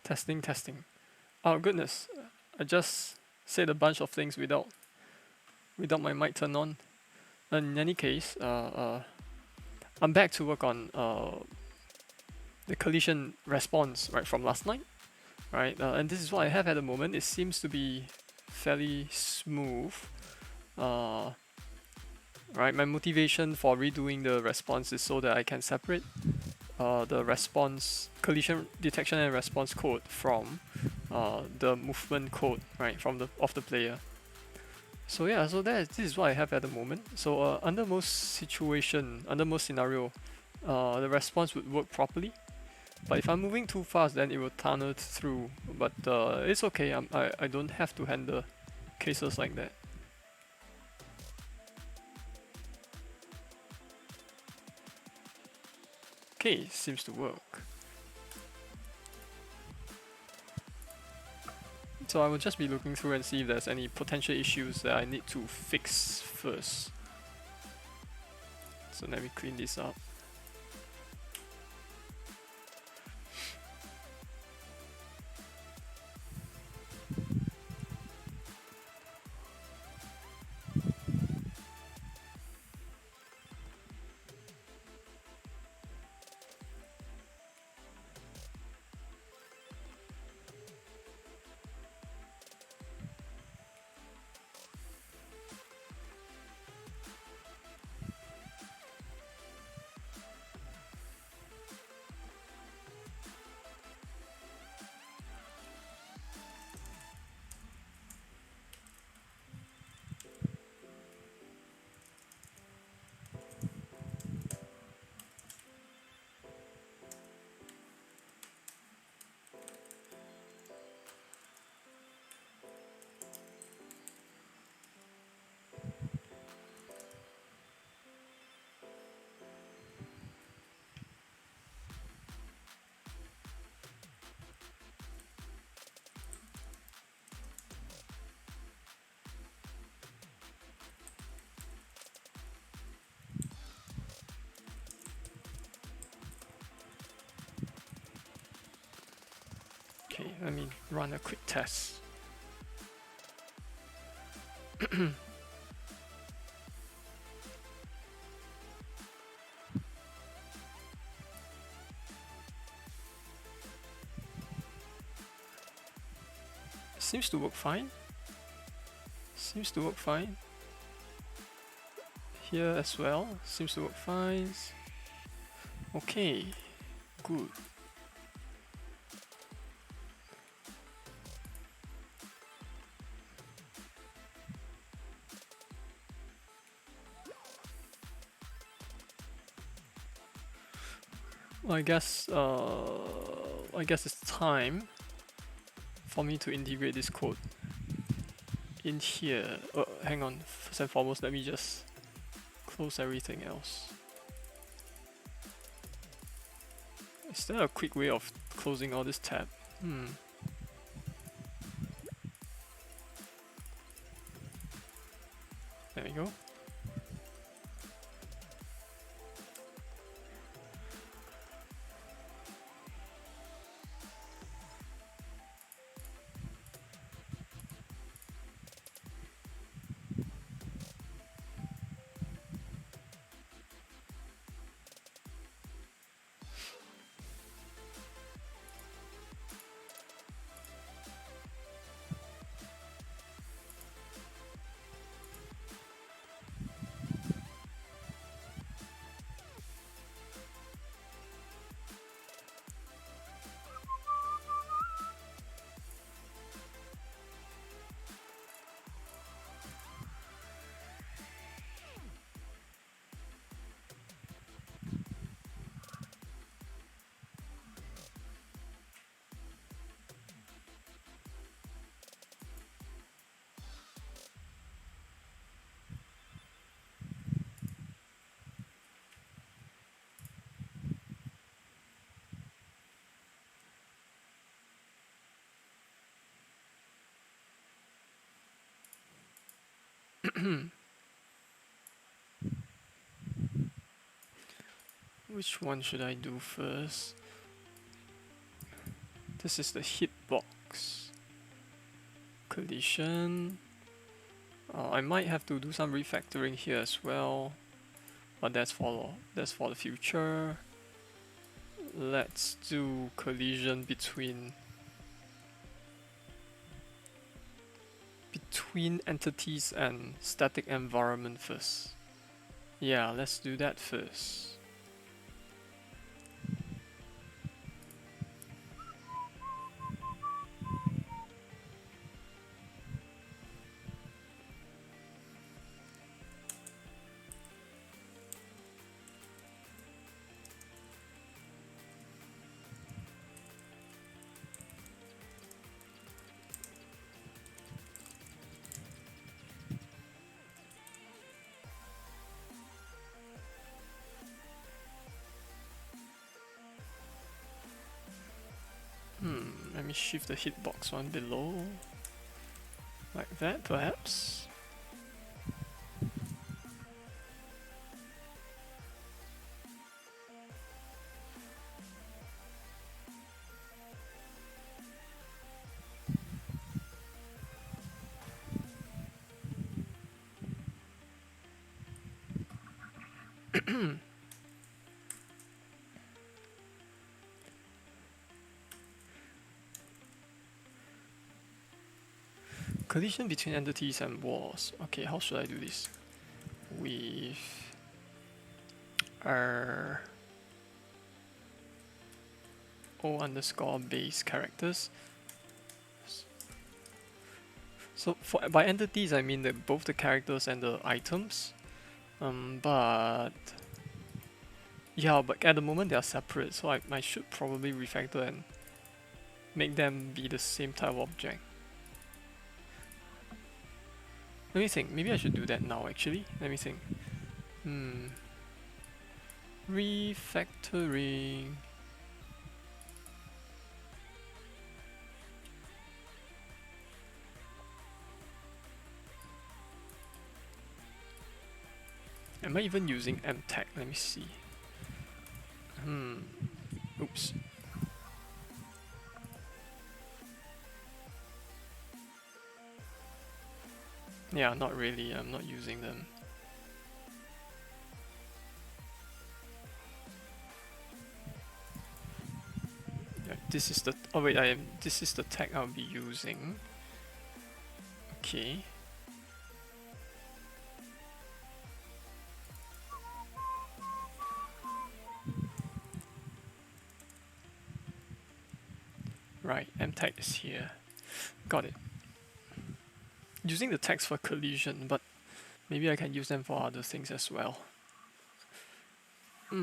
Testing, testing. Oh goodness, I just said a bunch of things without my mic turned on. In any case, I'm back to work on the collision response right from last night, right? And this is what I have at the moment. It seems to be fairly smooth. Uh, right, my motivation for redoing the response is so that I can separate the response collision detection and response code from the movement code, right, from the player. So yeah, so this is what I have at the moment. So under most scenario, the response would work properly. But if I'm moving too fast, then it will tunnel through. But it's okay. I don't have to handle cases like that. Okay, seems to work. So I will just be looking through and see if there's any potential issues that I need to fix first. So let me clean this up. Okay, let me run a quick test. Seems to work fine. Seems to work fine. Here as well. Seems to work fine. Okay, good. Well, I guess it's time for me to integrate this code in here. Hang on. First and foremost, let me just close everything else. Is there a quick way of closing all this tab? There we go. Which one should I do first? This is the hitbox. Collision. I might have to do some refactoring here as well, but that's for the future. Let's do collision between entities and static environment first. Yeah, let's do that first. Let me shift the hitbox one below. Like that, perhaps. Collision between entities and walls. Okay, how should I do this? With O_ base characters. So by entities I mean both the characters and the items. But at the moment they are separate, so I should probably refactor and make them be the same type of object. Let me think, maybe I should do that now actually. Let me think. Refactoring. Am I even using MTech? Let me see. Oops. Yeah, not really. I'm not using them. Yeah, this is the. Oh wait, This is the tag I'll be using. Okay. Right, MTag is here. Got it. Using the tags for collision, but maybe I can use them for other things as well. I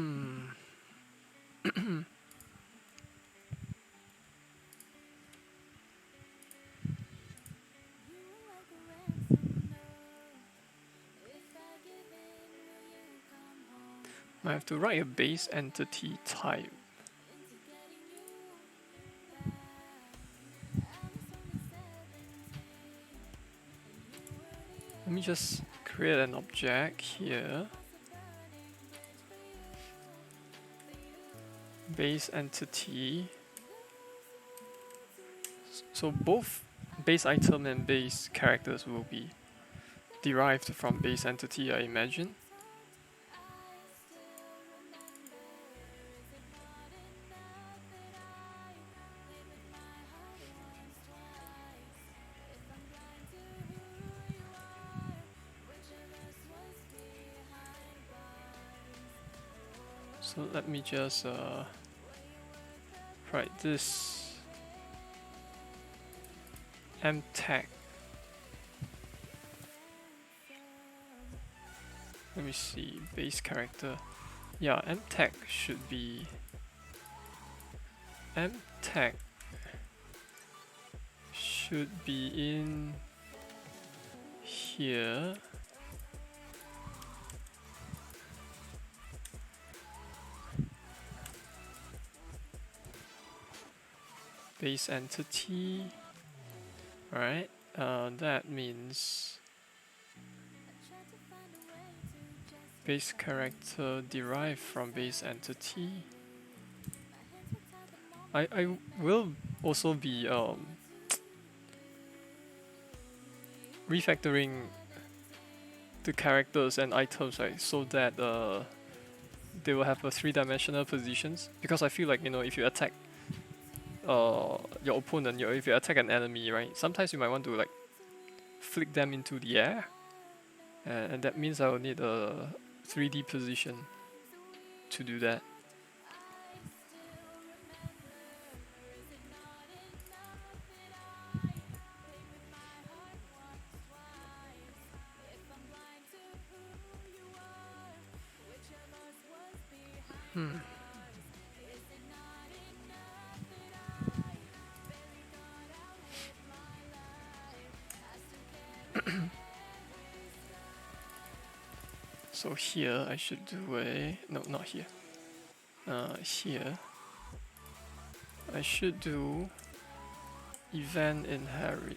have to write a base entity type. Let me just create an object here. Base entity. So both base item and base characters will be derived from base entity, I imagine. So let me just write this MTag. Let me see, base character. Yeah, MTag should be in here. Base entity. Alright, that means base character derived from base entity. I will also be refactoring the characters and items, right, so that they will have a three-dimensional positions. Because I feel like, you know, if you attack your opponent, if you attack an enemy, right, sometimes you might want to like flick them into the air, and that means I will need a 3D position to do that. Hmm. So here I should do a no, not here. Here I should do event inherit.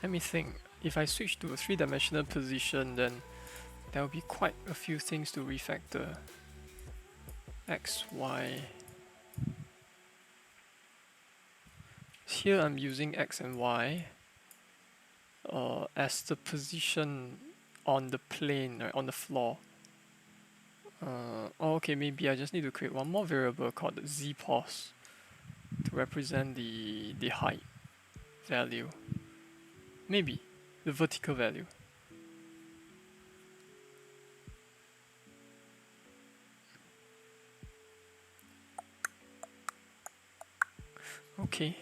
Let me think. If I switch to a three-dimensional position, then there will be quite a few things to refactor. X, Y. Here I'm using X and Y as the position on the plane, right, on the floor. Okay, maybe I just need to create one more variable called the Z pos to represent the height value. Maybe the vertical value. Okay.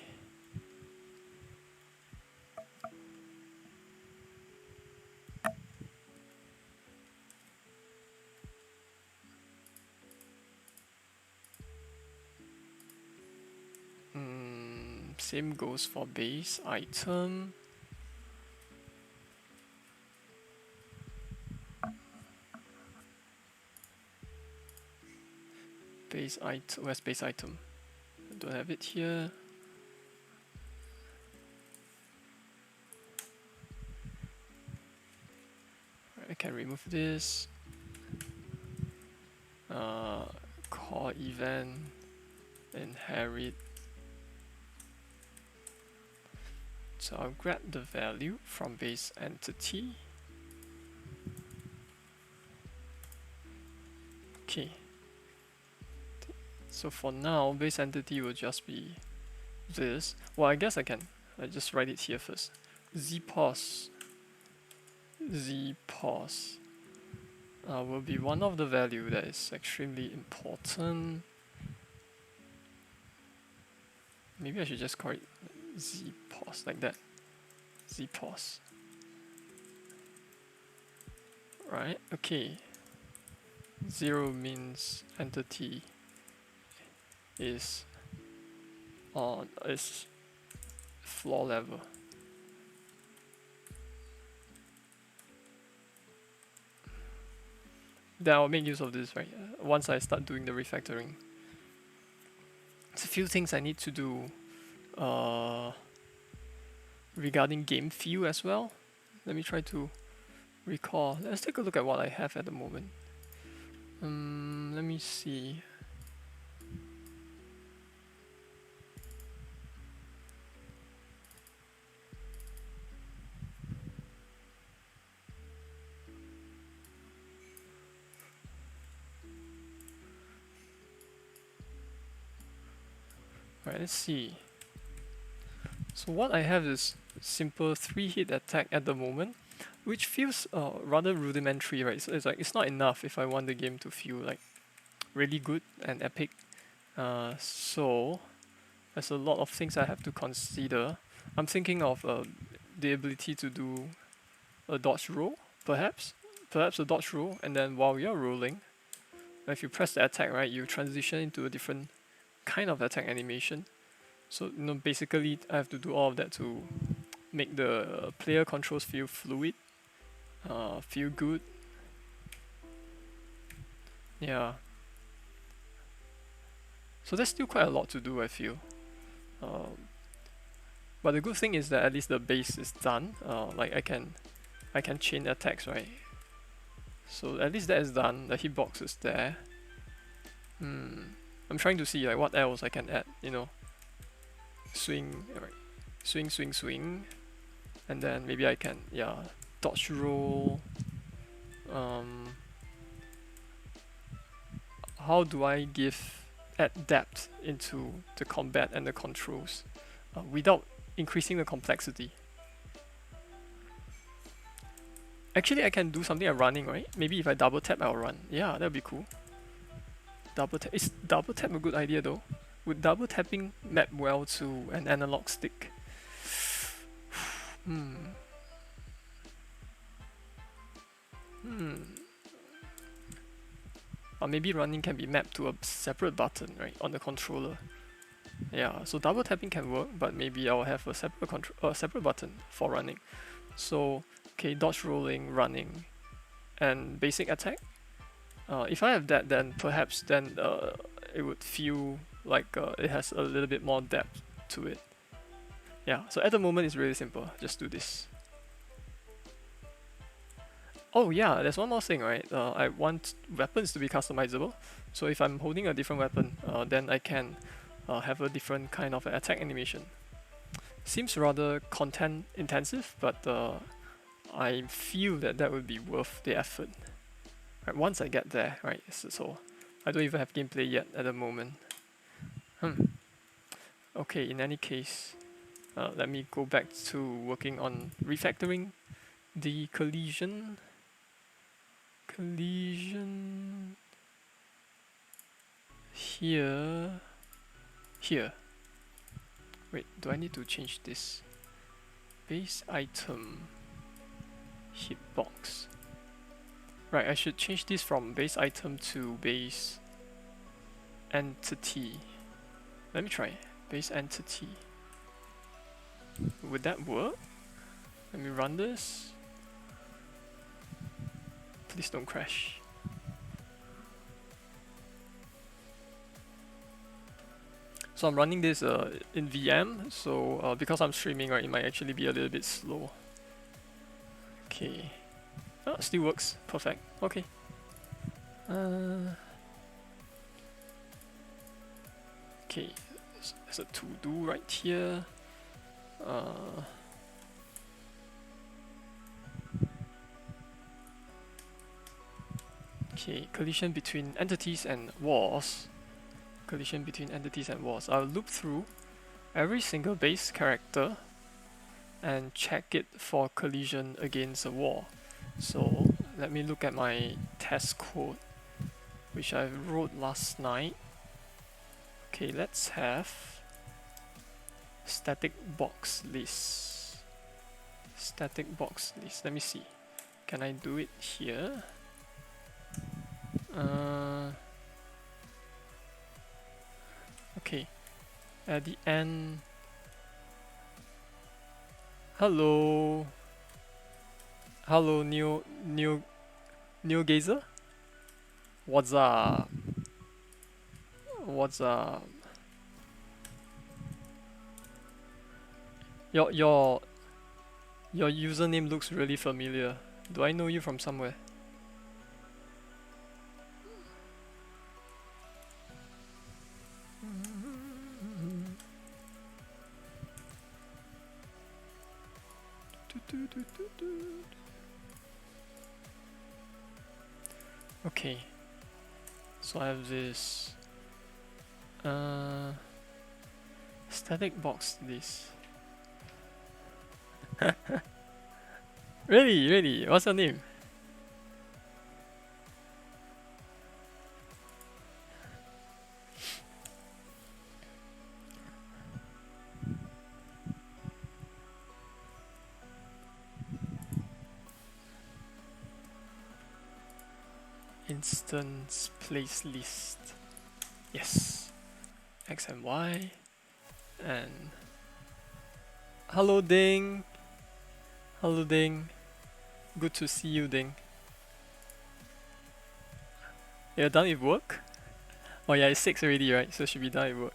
Same goes for base item. Base item, where's base item? I don't have it here. I can remove this. Call event inherit. So I'll grab the value from base entity. Okay. So for now, base entity will just be this. Well, I guess I just write it here first. Zpos will be one of the value that is extremely important. Maybe I should just call it Zpos like that. Zpos. Right, okay. 0 means entity is floor level. Then I'll make use of this, right? Once I start doing the refactoring. There's a few things I need to do regarding game feel as well. Let me try to recall. Let's take a look at what I have at the moment. Let me see. Alright, let's see. So what I have is simple 3-hit attack at the moment, which feels rather rudimentary, right? So it's not enough if I want the game to feel like really good and epic. So there's a lot of things I have to consider. I'm thinking of the ability to do a dodge roll, perhaps a dodge roll, and then while you're rolling, if you press the attack, right, you transition into a different kind of attack animation. So basically I have to do all of that to make the player controls feel fluid, feel good. Yeah. So there's still quite a lot to do, I feel. But the good thing is that at least the base is done. Like I can chain attacks, right? So at least that is done. The hitbox is there. I'm trying to see like what else I can add. You know, swing, right? Swing, swing, swing, and then maybe I can dodge roll. How do I add depth into the combat and the controls without increasing the complexity? Actually, I can do something like running, right? Maybe if I double tap, I'll run. Yeah, that'd be cool. Double tap. Is double tap a good idea though? Would double tapping map well to an analog stick? Or maybe running can be mapped to a separate button, right, on the controller. Yeah, so double tapping can work, but maybe I'll have a separate button for running. So, okay, dodge rolling, running, and basic attack. If I have that, then perhaps it would feel like it has a little bit more depth to it. Yeah, so at the moment it's really simple. Just do this. Oh yeah, there's one more thing, right? I want weapons to be customizable. So if I'm holding a different weapon, then I can have a different kind of attack animation. Seems rather content intensive, but I feel that would be worth the effort. Right, once I get there, right? So I don't even have gameplay yet at the moment. Okay, in any case, let me go back to working on refactoring the collision. Here. Wait, do I need to change this? Base item hitbox. Right, I should change this from base item to base entity. Let me try base entity. Would that work? Let me run this. Please don't crash. So I'm running this in VM, so because I'm streaming, right, it might actually be a little bit slow. Okay. Oh, still works. Perfect. Okay. Okay. There's a to-do right here. Okay, collision between entities and walls. Collision between entities and walls. I'll loop through every single base character and check it for collision against a wall. So let me look at my test code, which I wrote last night. Okay, let's have static box list. Static box list. Let me see. Can I do it here? Okay. At the end. Hello. Hello, new gazer. What's up? What's up? Your username looks really familiar. Do I know you from somewhere? Okay. So I have this static box list. Really? What's your name? Instance place list. Yes. X and Y. And hello Ding. Hello Ding. Good to see you, Ding. You're done with work? Oh yeah, it's 6 already, right? So should be done with work.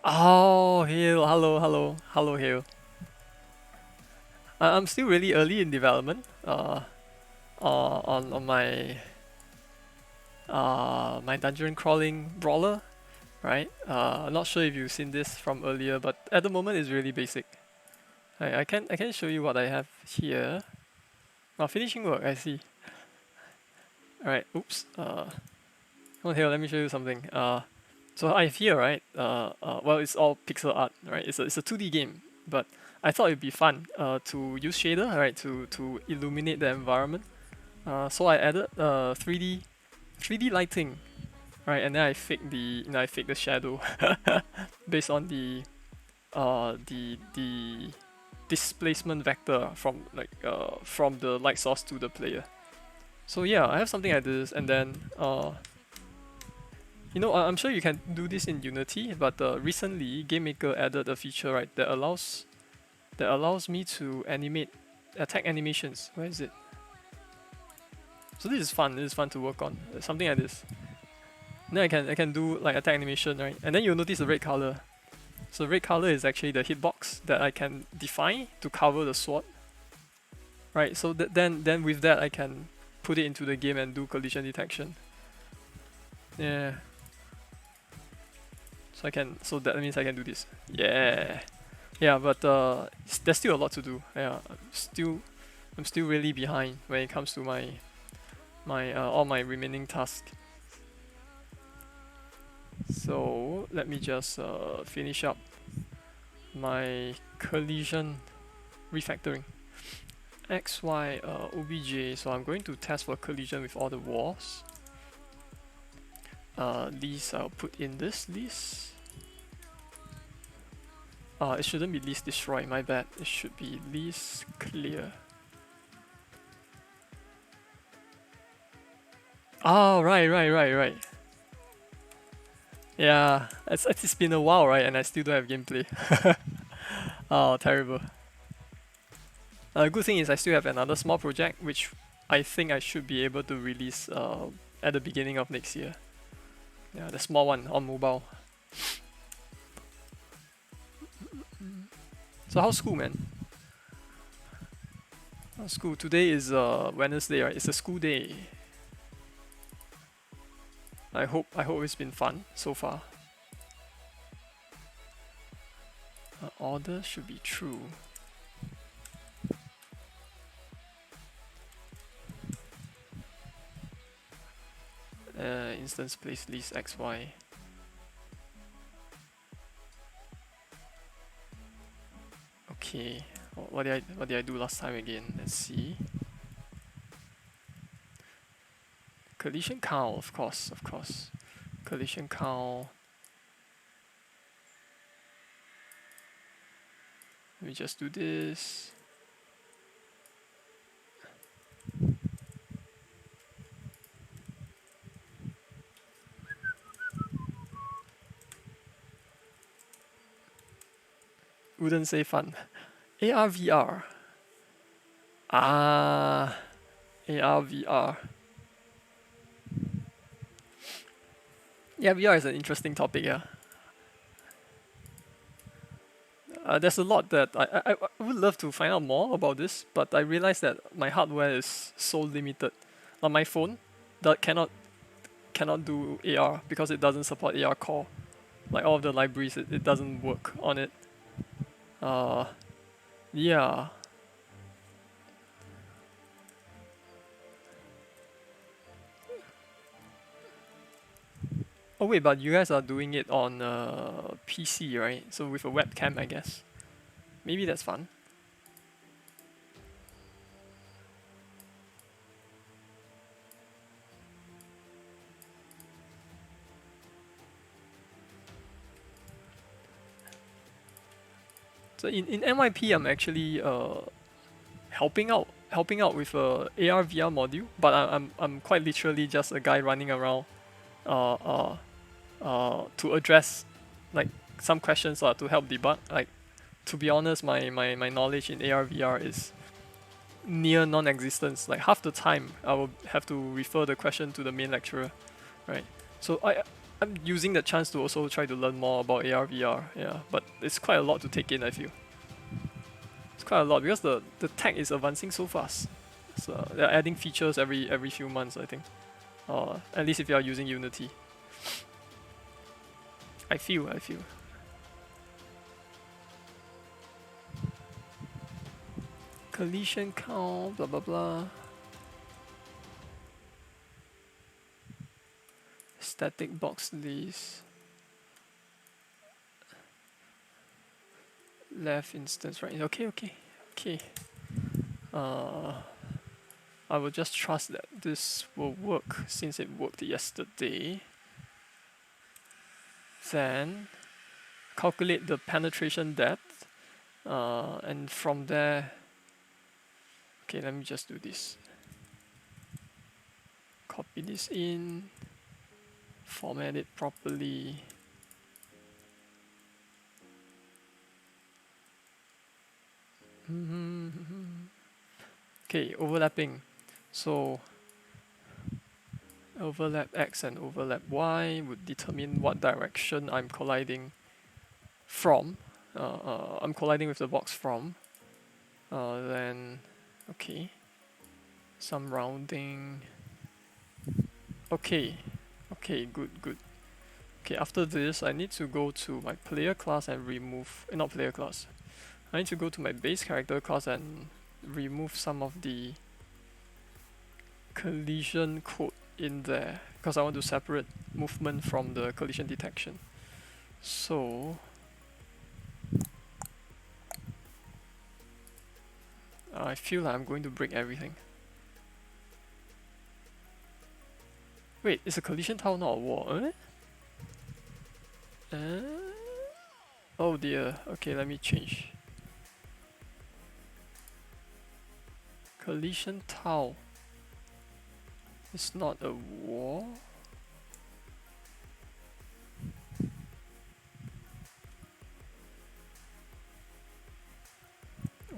Oh, Hale, hello, hello, hello, Hale. I'm still really early in development. On my my dungeon crawling brawler, right? I'm not sure if you've seen this from earlier, but at the moment it's really basic. I can show you what I have here. Finishing work. I see. All right. Oops. Come on here. Let me show you something. So I have here, right? Well, it's all pixel art, right? It's a 2D game, but I thought it'd be fun to use shader, right, to illuminate the environment. So I added 3D lighting, right, and then I fake the shadow based on the displacement vector from the light source to the player. So yeah, I have something like this, and then I'm sure you can do this in Unity, but recently GameMaker added a feature, right, that allows me to animate attack animations. Where is it? So this is fun. This is fun to work on. Something like this. Then I can do like attack animation, right? And then you'll notice the red color. So red color is actually the hitbox that I can define to cover the sword. Right, so then with that I can put it into the game and do collision detection. Yeah. So that means I can do this. Yeah. Yeah, but there's still a lot to do. Yeah, I'm still really behind when it comes to my all my remaining tasks. So let me just finish up my collision refactoring. XY OBJ, so I'm going to test for collision with all the walls. List, I'll put in this list. It shouldn't be list destroy, my bad. It should be list clear. Oh, right. Yeah, it's been a while, right? And I still don't have gameplay. Oh, terrible. Good thing is I still have another small project, which I think I should be able to release at the beginning of next year. Yeah, the small one on mobile. So how's school, man? How's school? Today is Wednesday, right? It's a school day. I hope it's been fun so far. Order should be true. Instance place list XY. Okay. What did I do last time again? Let's see. Collision count, of course. Collision count. Let me just do this. Wouldn't say fun. AR VR. AR VR. Yeah, VR is an interesting topic, yeah. There's a lot that I would love to find out more about this, but I realize that my hardware is so limited. On my phone, that cannot do AR because it doesn't support AR core. Like all of the libraries, it doesn't work on it. Yeah. Oh wait, but you guys are doing it on PC, right? So with a webcam, I guess. Maybe that's fun. So in NYP, I'm actually helping out with a AR VR module, but I'm quite literally just a guy running around to address like some questions or to help debug. Like, to be honest, my knowledge in AR VR is near non-existence. Like half the time, I will have to refer the question to the main lecturer, right? So I'm using the chance to also try to learn more about AR VR. Yeah, but it's quite a lot to take in. I feel it's quite a lot because the tech is advancing so fast. So they're adding features every few months, I think. At least if you are using Unity. I feel. Collision count, blah blah blah. Static box list. Left instance, right? Okay. I will just trust that this will work since it worked yesterday. Then calculate the penetration depth, and from there, okay, let me just do this. Copy this in, format it properly. Okay, overlapping. So overlap X and overlap Y would determine what direction I'm colliding from. I'm colliding with the box from. Then, okay, some rounding. Okay, good. Okay, after this, I need to go to my player class and remove, not player class. I need to go to my base character class and remove some of the collision code in there because I want to separate movement from the collision detection. So I feel like I'm going to break everything. Wait, it's a collision tile, not a wall, oh dear, okay, let me change. Collision tile. It's not a wall.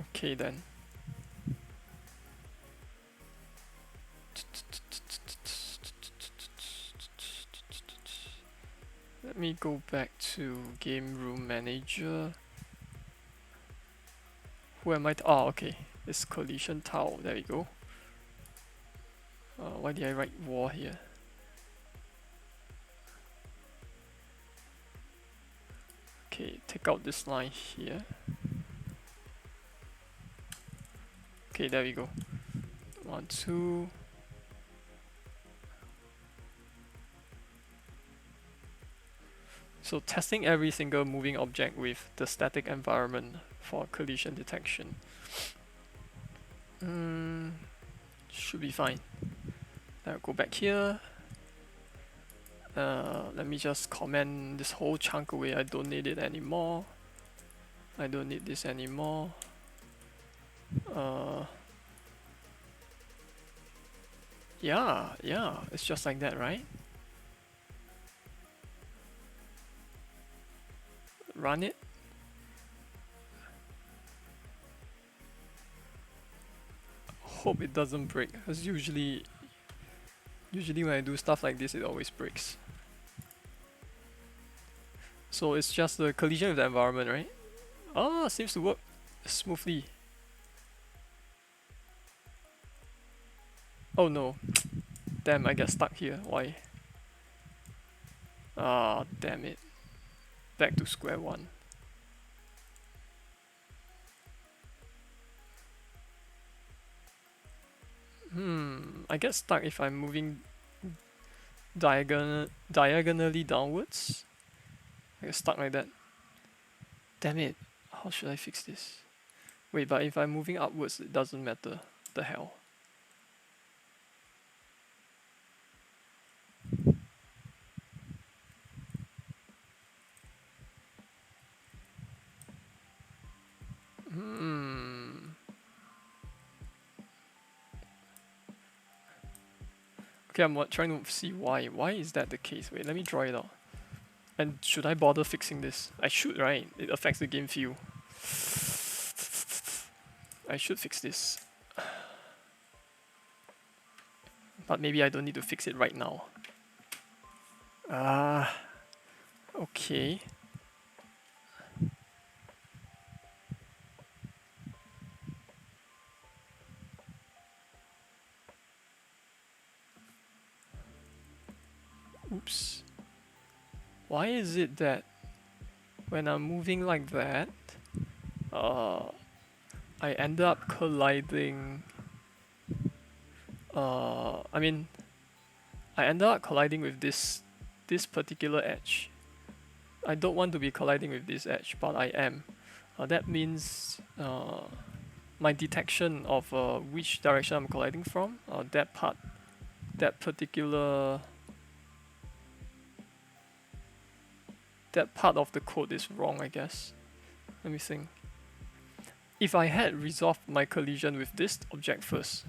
Okay then. Let me go back to game room manager. Who am I? Oh, okay. It's collision tile. There we go. Why did I write wall here? Okay, take out this line here. Okay, there we go. 1, 2. So testing every single moving object with the static environment for collision detection. Should be fine. I'll go back here. Let me just comment this whole chunk away. I don't need it anymore. I don't need this anymore. Yeah, it's just like that, right? Run it. Hope it doesn't break, because usually when I do stuff like this, it always breaks. So it's just the collision with the environment, right? Oh, seems to work smoothly. Oh no. Damn, I get stuck here. Why? Ah, damn it. Back to square one. I get stuck if I'm moving diagonally downwards. I get stuck like that. Damn it. How should I fix this? Wait, but if I'm moving upwards, it doesn't matter. What the hell? Okay, I'm trying to see why. Why is that the case? Wait, let me draw it out. And should I bother fixing this? I should, right? It affects the game feel. I should fix this. but maybe I don't need to fix it right now. Okay. Oops. Why is it that when I'm moving like that, I end up colliding, I end up colliding with this particular edge. I don't want to be colliding with this edge, but I am. That means my detection of which direction I'm colliding from, that particular that part of the code is wrong, I guess. Let me think. If I had resolved my collision with this object first,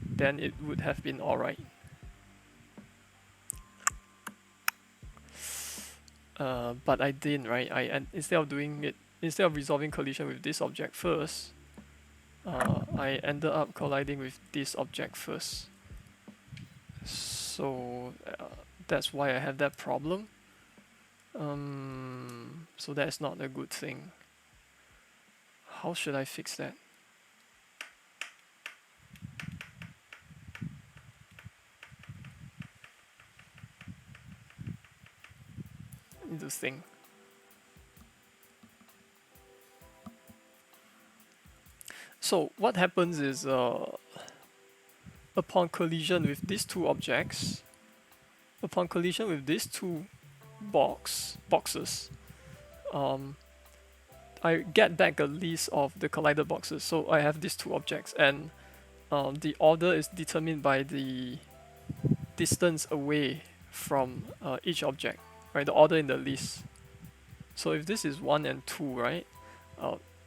then it would have been alright. But I didn't, right? Instead of resolving collision with this object first, I ended up colliding with this object first. So that's why I have that problem. So that's not a good thing. How should I fix that? Need to think. So what happens is upon collision with these two objects, upon collision with these two boxes, I get back a list of the collider boxes. So I have these two objects, and the order is determined by the distance away from each object, right? The order in the list. So if this is 1 and 2, right?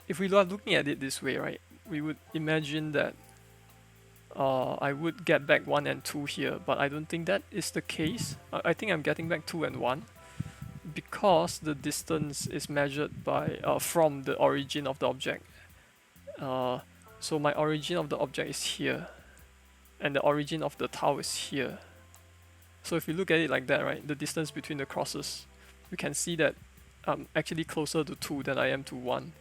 If we are looking at it this way, right? We would imagine that I would get back 1 and 2 here, but I don't think that is the case. I think I'm getting back 2 and 1 because the distance is measured by from the origin of the object. So my origin of the object is here, and the origin of the tile is here. So if you look at it like that, right, the distance between the crosses, you can see that I'm actually closer to 2 than I am to 1,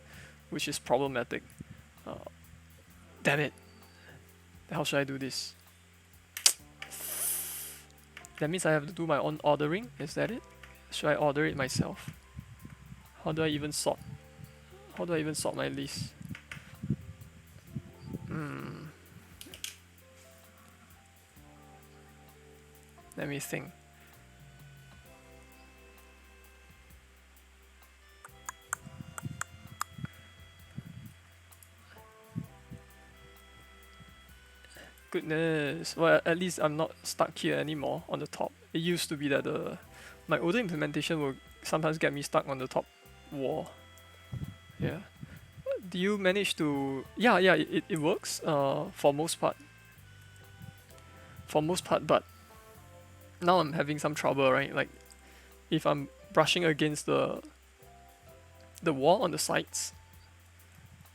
which is problematic. Damn it. How should I do this? That means I have to do my own ordering, is that it? Should I order it myself? How do I even sort? How do I even sort my list? Let me think. Goodness. Well, at least I'm not stuck here anymore on the top. It used to be that my older implementation will sometimes get me stuck on the top wall. Yeah. Do you manage to... Yeah, it works for most part. But now I'm having some trouble, right? Like, if I'm brushing against the wall on the sides,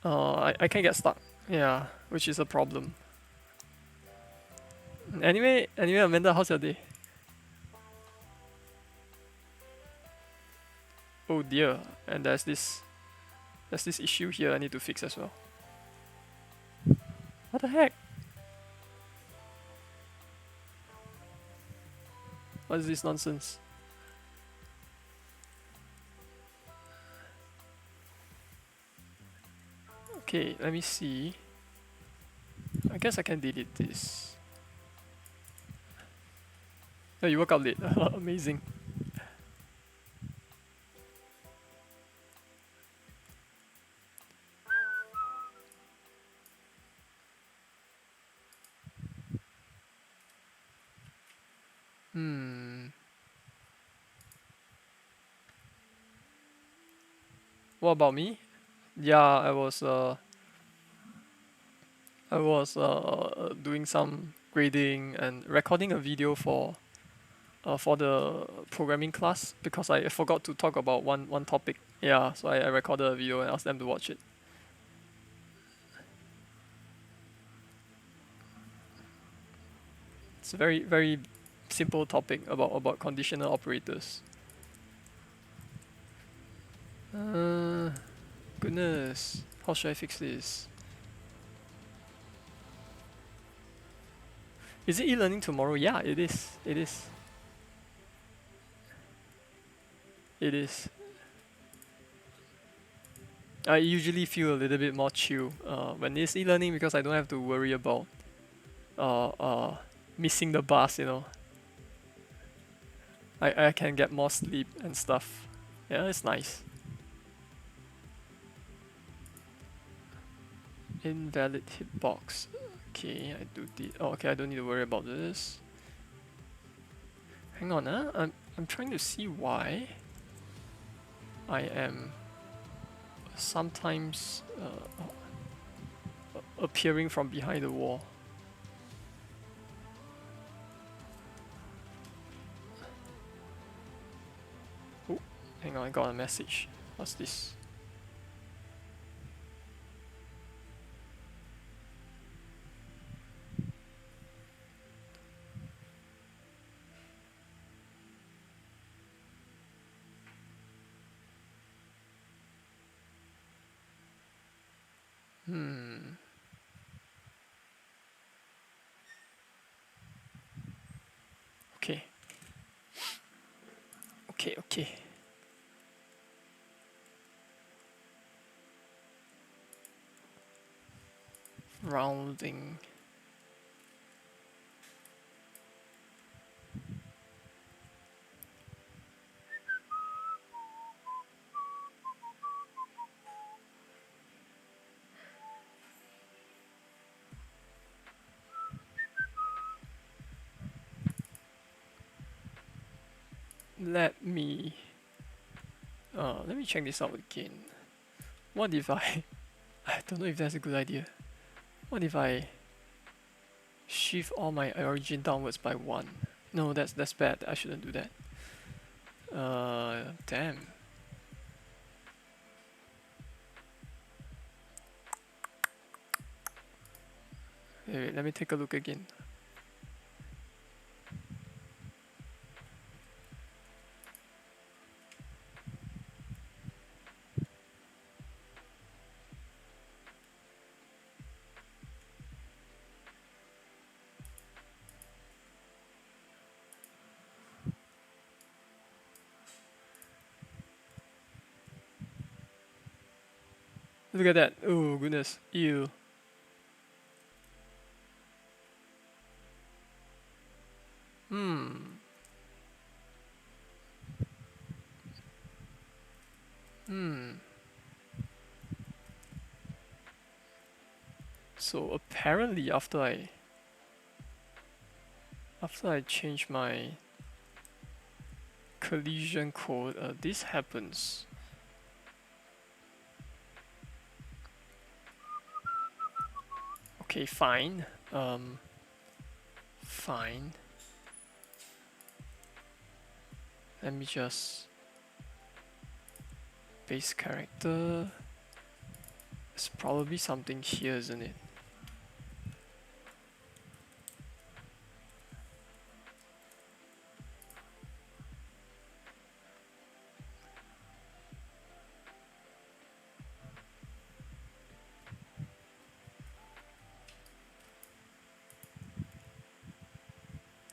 I can get stuck. Yeah, which is a problem. Anyway, Amanda, how's your day? Oh dear, and there's this issue here I need to fix as well. What the heck? What is this nonsense? Okay, let me see. I guess I can delete this. Oh, you woke up late. Amazing. What about me? Yeah, I was doing some grading and recording a video for the programming class because I forgot to talk about one topic. Yeah, so I recorded a video and asked them to watch it. It's a very, very simple topic about conditional operators. Goodness, how should I fix this? Is it e-learning tomorrow? Yeah, it is. It is. It is. I usually feel a little bit more chill when it's e-learning because I don't have to worry about uh, uh, missing the bus, you know. I can get more sleep and stuff. Yeah, it's nice. Invalid hitbox. Okay, I do the. Oh, okay, I don't need to worry about this. Hang on, I'm trying to see why I am sometimes appearing from behind the wall. Oh, hang on, I got a message. What's this? Okay. Okay. Rounding. Let me check this out again. What if I don't know if that's a good idea. What if I shift all my origin downwards by 1? No, that's bad. I shouldn't do that. Damn. Wait, let me take a look again. Look at that. Oh goodness. Ew. So apparently after I change my collision code, this happens. Okay, fine. Fine. Let me just base character. It's probably something here, isn't it?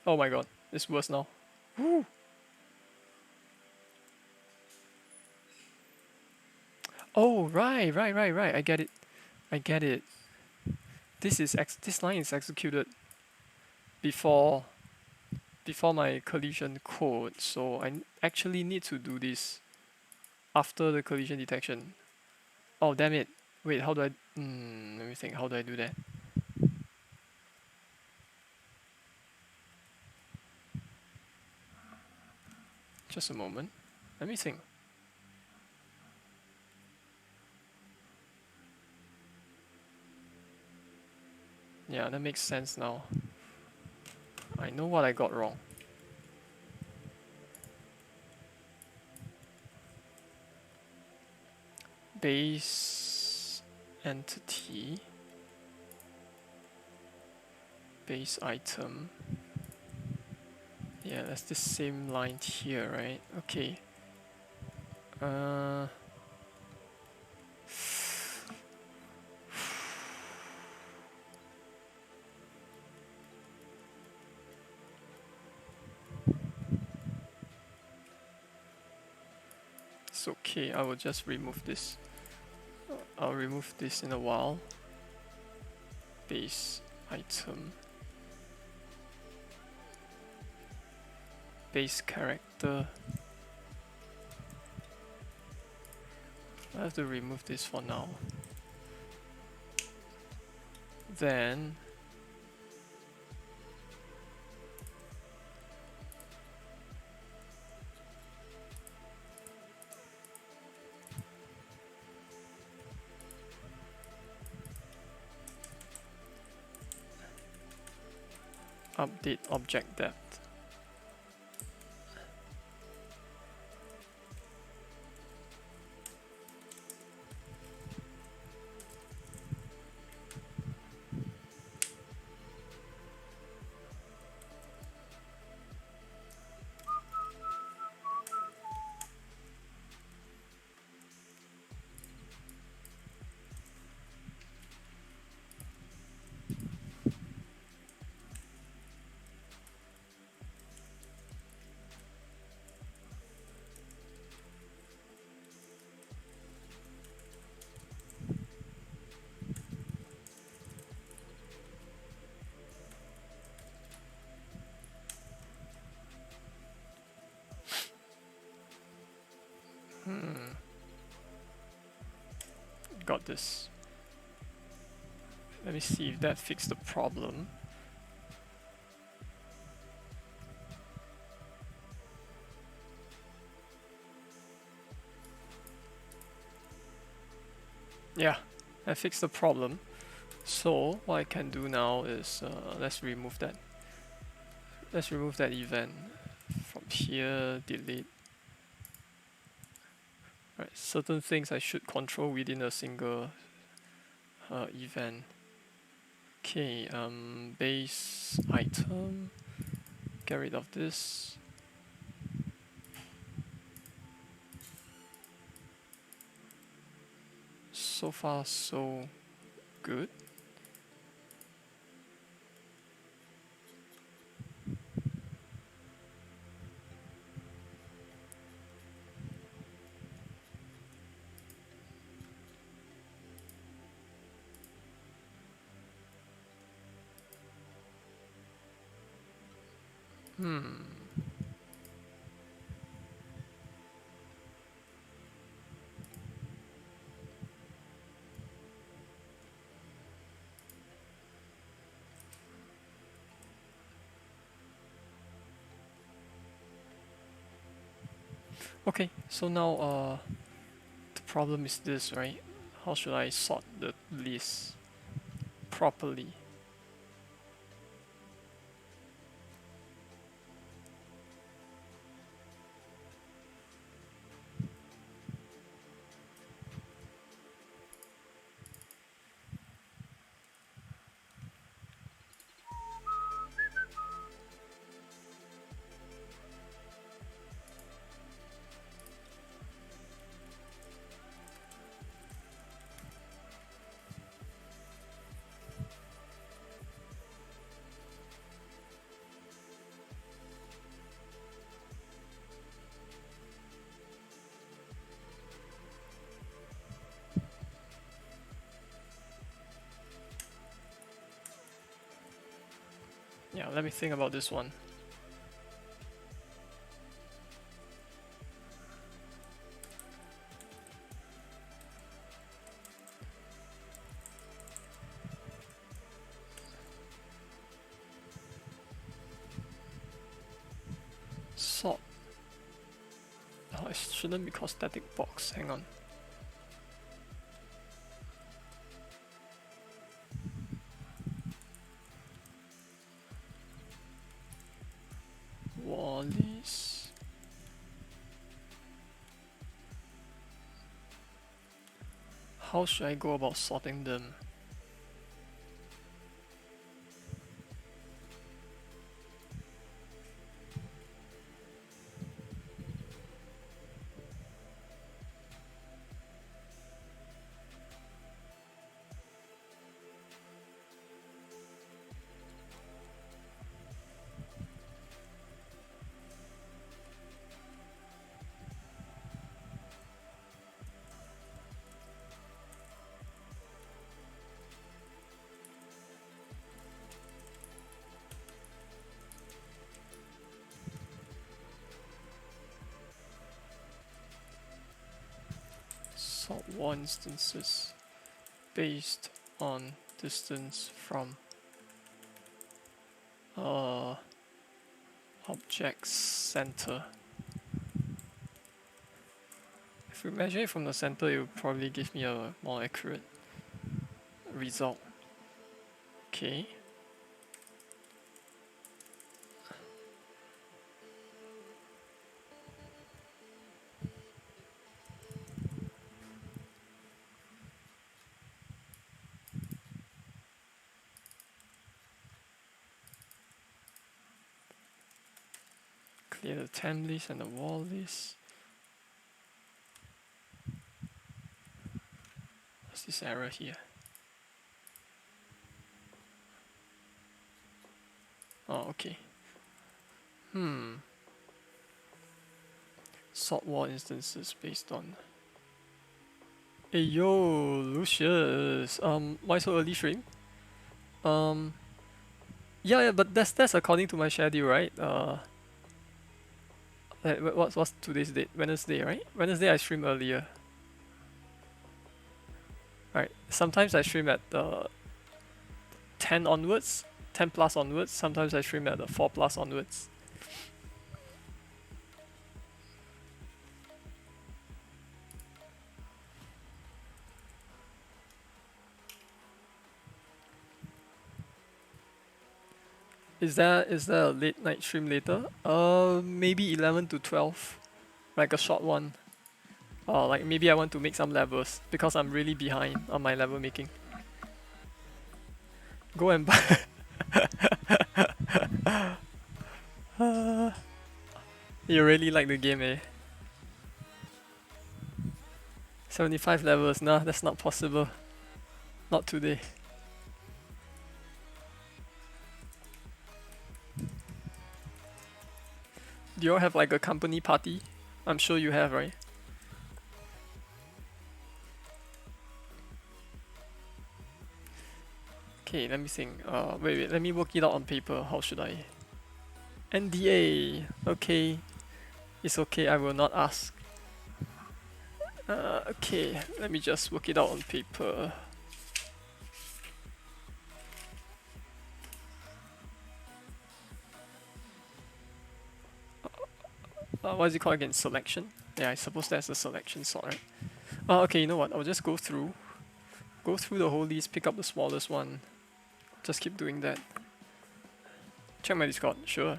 Oh my god, it's worse now. Woo. Oh right. I get it. This line is executed before my collision code, so I actually need to do this after the collision detection. Oh damn it! Wait, how do I? Let me think. How do I do that? Just a moment. Let me think. Yeah, that makes sense now. I know what I got wrong. Base entity, base item, Yeah, that's the same line here, right? Okay. Uh, it's okay, I will just remove this. I'll remove this in a while. Base item. Base character. I have to remove this for now. Then update object depth. Got this. Let me see if that fixed the problem. Yeah, that fixed the problem. So what I can do now is let's remove that. Let's remove that event from here. Delete. Right, certain things I should control within a single event. Okay, base item. Get rid of this. So far, so good. Okay, so now the problem is this, right? How should I sort the list properly? Yeah, let me think about this one. Sort. Oh, it shouldn't be called static box. Hang on. Wallis. How should I go about sorting them? wall instances based on distance from object center. If we measure it from the center, it will probably give me a more accurate result. Okay. Clear the temp list and the wall list. What's this error here? Oh, okay. Sort wall instances based on. Hey yo, Lucius. Why so early stream? Yeah, but that's according to my schedule, right? What's today's date? Wednesday, right? Wednesday I stream earlier. Right. Sometimes I stream at 10 onwards, 10 plus onwards. Sometimes I stream at 4 plus onwards. Is there a late night stream later? Maybe 11 to 12, like a short one. Or like maybe I want to make some levels because I'm really behind on my level making. Go and buy. You really like the game, eh? 75 levels, nah, that's not possible. Not today. Do you all have like a company party? I'm sure you have, right? Okay, let me think. Wait, let me work it out on paper. How should I? NDA. Okay. It's okay, I will not ask. Okay, let me just work it out on paper. What is it called again? Selection? Yeah, I suppose that's the selection sort, right? Okay, you know what? I'll just go through the whole list, pick up the smallest one. Just keep doing that. Check my Discord, sure.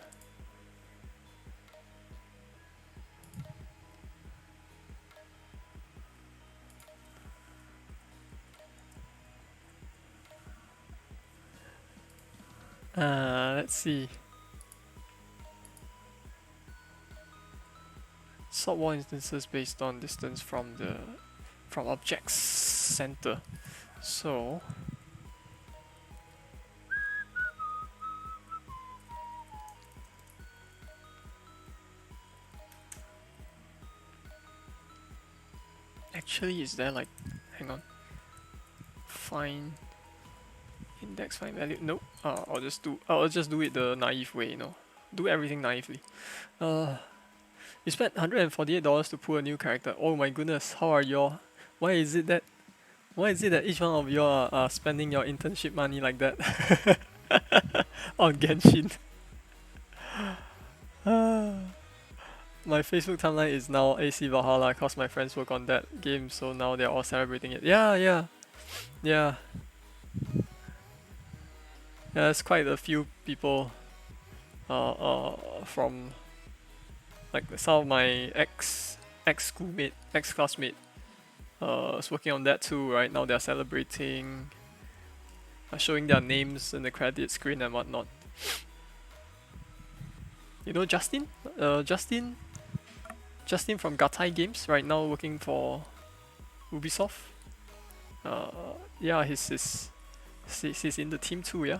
Let's see. Sort wall instances based on distance from object's center. So actually, is there like, hang on, find index, find value? Nope. I'll just do it the naive way, you know. Do everything naively. You spent $148 to pull a new character. Oh my goodness, how are y'all? Why is it that each one of y'all are spending your internship money like that on Genshin? My Facebook timeline is now AC Valhalla cause my friends work on that game, so now they're all celebrating it. Yeah. There's quite a few people from like some of my ex classmate is working on that too. Right now they're celebrating, showing their names in the credit screen and whatnot. You know Justin? Justin from Gatai Games, right now working for Ubisoft. Yeah, he's in the team too, yeah.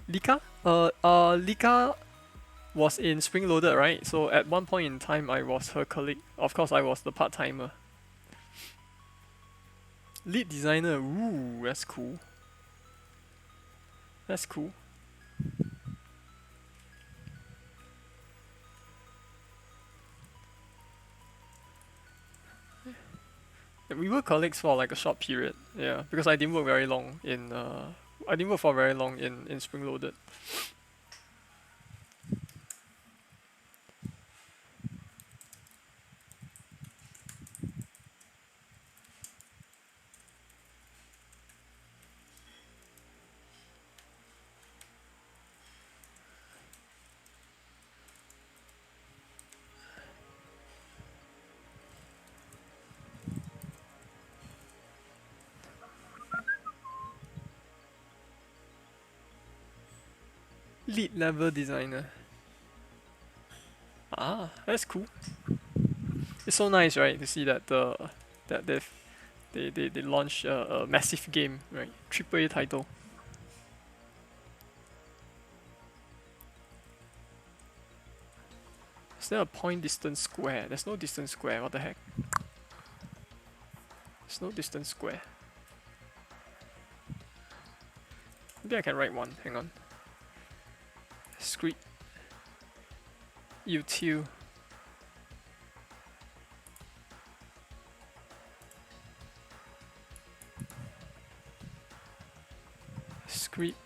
Lika? Lika was in Spring Loaded, right? So at one point in time, I was her colleague. Of course, I was the part-timer. Lead designer, ooh, that's cool. That's cool. we were colleagues for like a short period. Yeah, because I didn't work very long I didn't work for very long in Spring Loaded. Lead level designer. Ah, that's cool. It's so nice, right, to see that that they launched a massive game, right? Triple A title. Is there a point distance square? There's no distance square. What the heck? There's no distance square. Maybe I can write one. Hang on. Script util script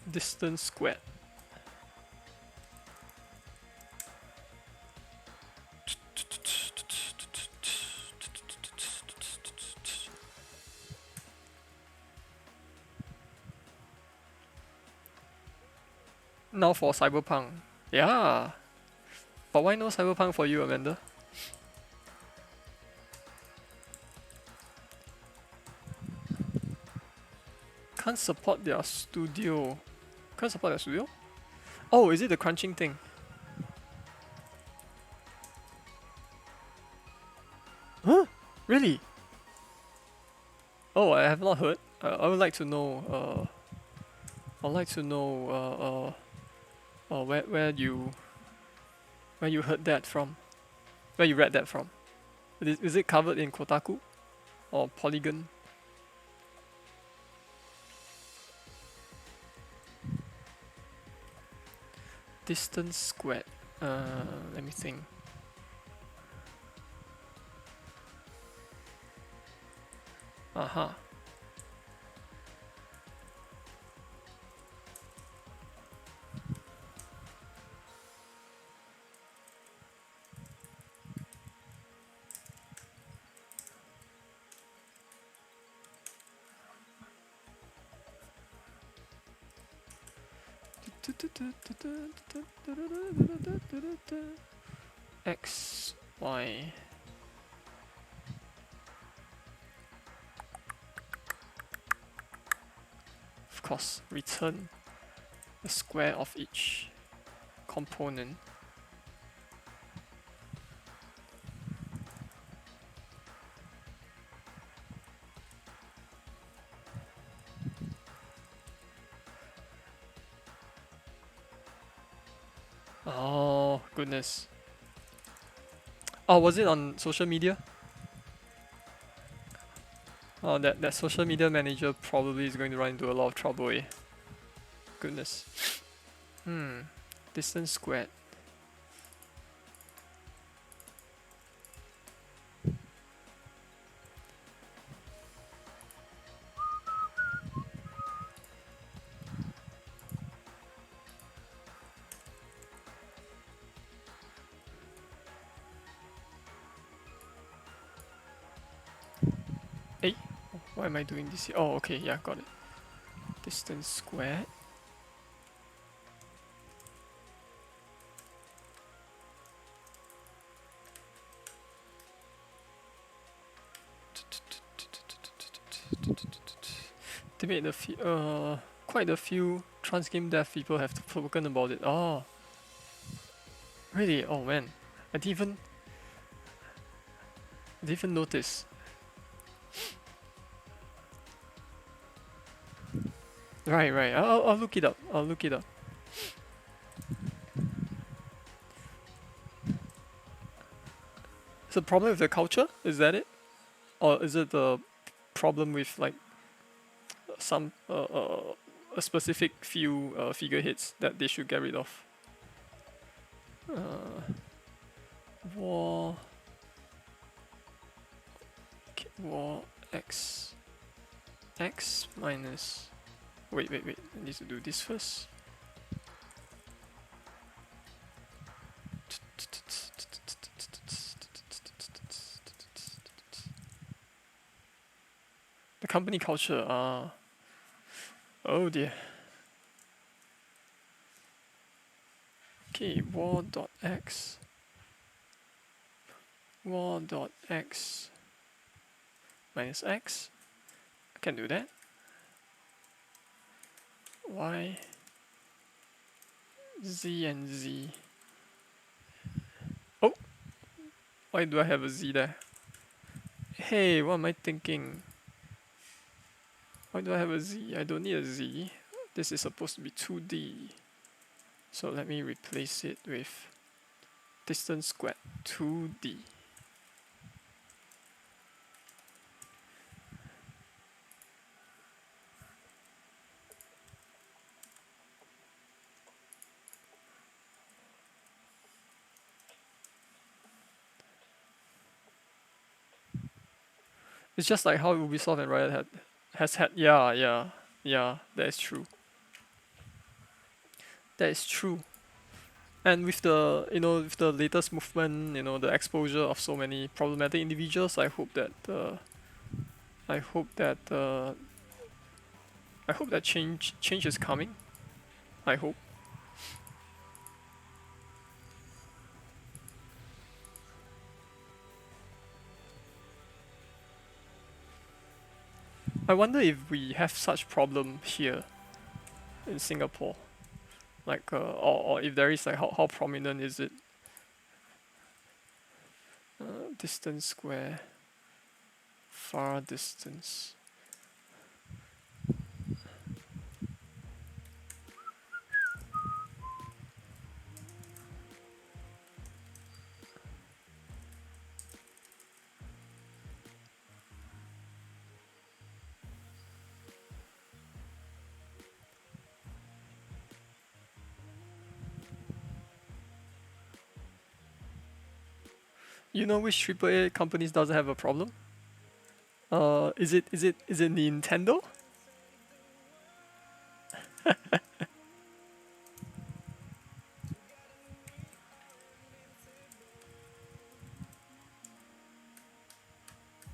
distance squared. Now for Cyberpunk. Yeah. But why no Cyberpunk for you, Amanda? Can't support their studio. Can't support their studio? Oh, is it the crunching thing? Huh? Really? Oh, I have not heard. I would like to know. I'd like to know. Where you heard that from? Where you read that from? Is it covered in Kotaku or Polygon? Distance squared. Let me think. Aha. X, Y. Of course, return the square of each component. Oh, goodness. Oh, was it on social media? Oh, that social media manager probably is going to run into a lot of trouble, eh? Goodness. Distance squared. Hey, why am I doing this here? Oh, okay, yeah, got it. Distance squared. They made quite a few trans game dev people have spoken about it. Oh, really? Oh man, I didn't even notice. Right, right. I'll look it up. I'll look it up. Is the problem with the culture? Is that it, or is it the problem with like some a specific few figureheads that they should get rid of? War. war x minus. Wait. I need to do this first. The company culture. Oh dear. Okay, war.x minus x. I can do that. Y, z and z. Oh, why do I have a z there? Hey, what am I thinking? Why do I have a z? I don't need a z. This is supposed to be 2d. So let me replace it with distance squared 2d. It's just like how Ubisoft and Riot has had. Yeah, that is true. That is true. And with the with the latest movement, the exposure of so many problematic individuals, I hope that change is coming. I hope. I wonder if we have such problem here in Singapore, like or if there is, like, how prominent is it? Distance square, far distance. You know which AAA companies doesn't have a problem? Is it Nintendo?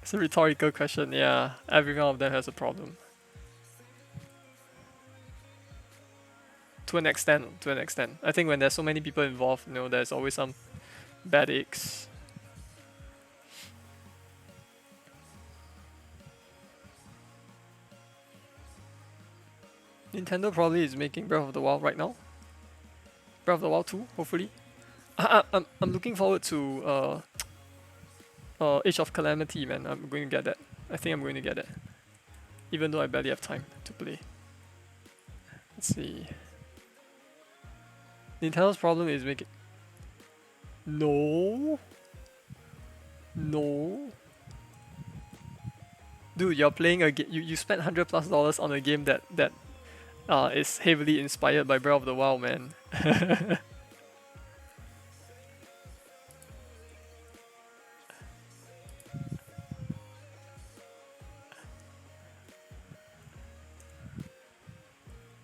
It's a rhetorical question. Yeah, every one of them has a problem. To an extent. I think when there's so many people involved, there's always some bad eggs. Nintendo probably is making Breath of the Wild right now. Breath of the Wild 2, hopefully. I'm looking forward to Age of Calamity, man. I'm going to get that. I think I'm going to get it. Even though I barely have time to play. Let's see. Nintendo's problem is making... No. Dude, you're playing a game. You spent $100+ on a game that is heavily inspired by Breath of the Wild, man.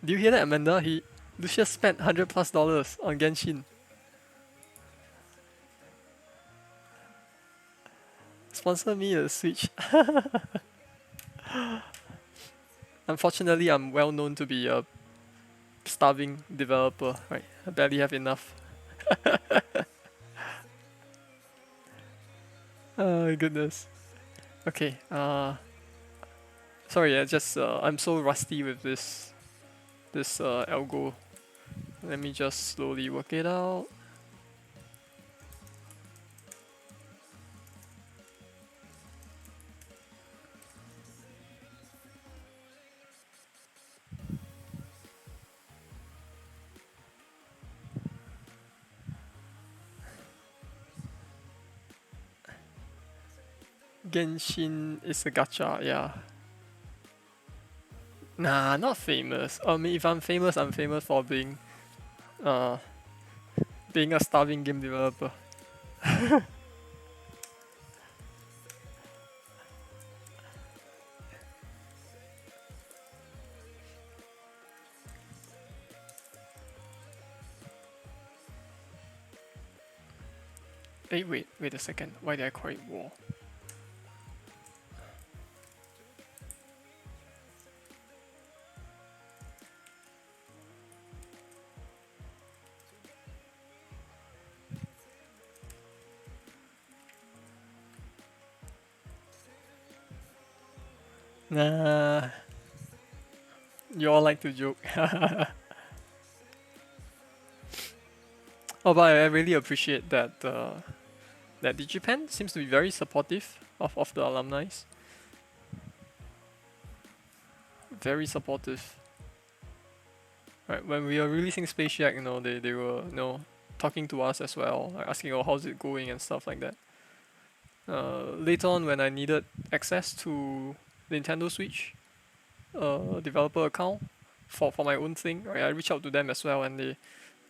Do you hear that, Amanda? Lucius spent $100+ on Genshin. Sponsor me a Switch. Unfortunately, I'm well known to be a starving developer, right? I barely have enough. Oh goodness. Okay. Sorry. I'm so rusty with this algo. Let me just slowly work it out. Genshin is a gacha, yeah. Nah, not famous. I mean, if I'm famous for being a starving game developer. Hey, wait a second. Why did I call it war? Nah, you all like to joke. Oh, but I really appreciate that that DigiPen seems to be very supportive of the alumni. Very supportive. Right, when we were releasing Space Shack, they were, talking to us as well, like asking, oh, how's it going and stuff like that. Later on, when I needed access to Nintendo Switch developer account for my own thing, right, I reached out to them as well, and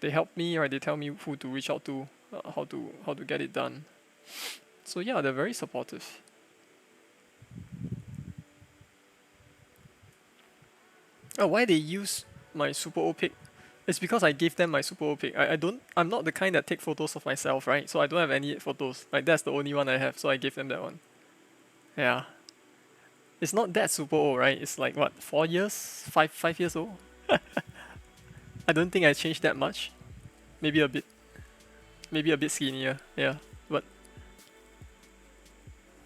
they help me, right? They tell me who to reach out to, how to get it done. So yeah, they're very supportive. Oh, why they use my Super O pic? It's because I gave them my Super O pic. I'm not the kind that take photos of myself, right? So I don't have any photos. Like that's the only one I have, so I gave them that one. Yeah. It's not that super old, right? It's like what, 4 years? 5 years old? I don't think I changed that much. Maybe a bit. Maybe a bit skinnier, yeah. But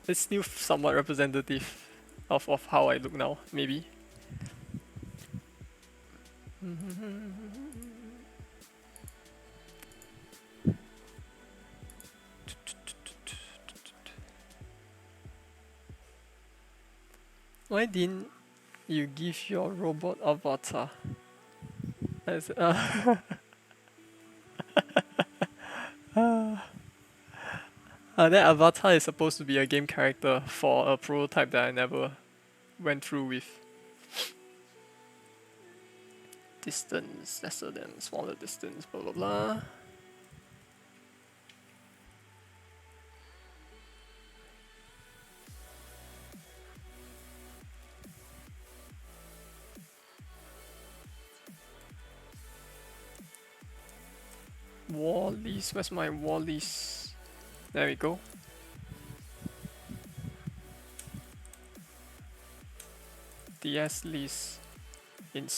it's still somewhat representative of how I look now, maybe. Why didn't you give your robot avatar? As, that avatar is supposed to be a game character for a prototype that I never went through with. Distance lesser than smaller distance, blah blah blah. Wallies, where's my Wallies? There we go. DS list in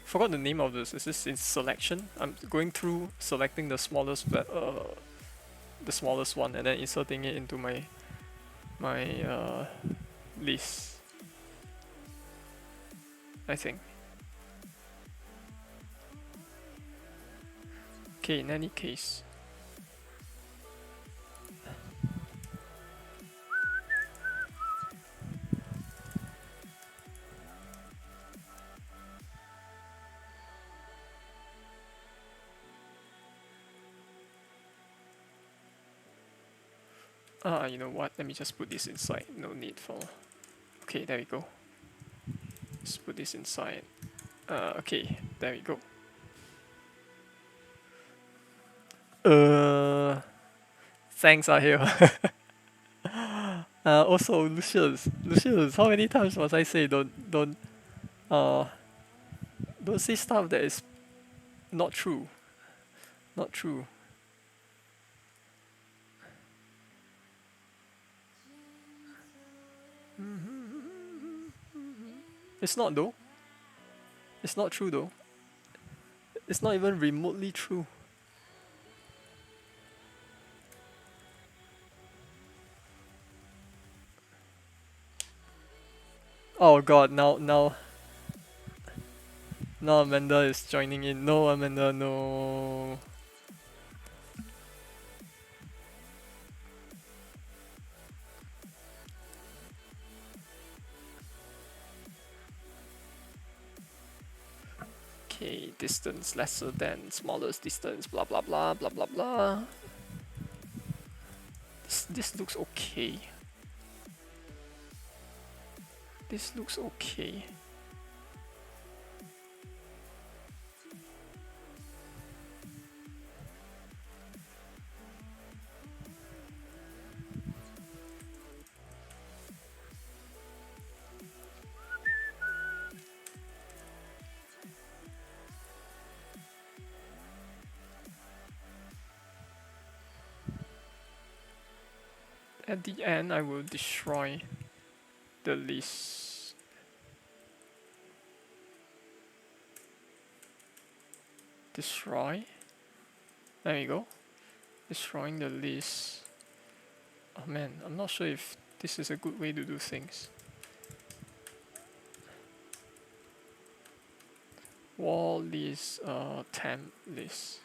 forgot the name of this. Is this in selection? I'm going through selecting the smallest one and then inserting it into my list. I think. Okay, in any case. You know what? Let me just put this inside. No need for. Okay, there we go. Let's put this inside. Okay, there we go. Thanks, Ahil. Also, Lucius, how many times must I say don't say stuff that is not true? Not true. It's not though. It's not true though. It's not even remotely true. Oh god, now Amanda is joining in. No, Amanda, no. Okay, distance lesser than smallest distance, blah blah blah blah blah blah. This looks okay. This looks okay. At the end, I will destroy the list. Destroy. There we go. Destroying the list. Oh man, I'm not sure if this is a good way to do things. Wall list, temp list.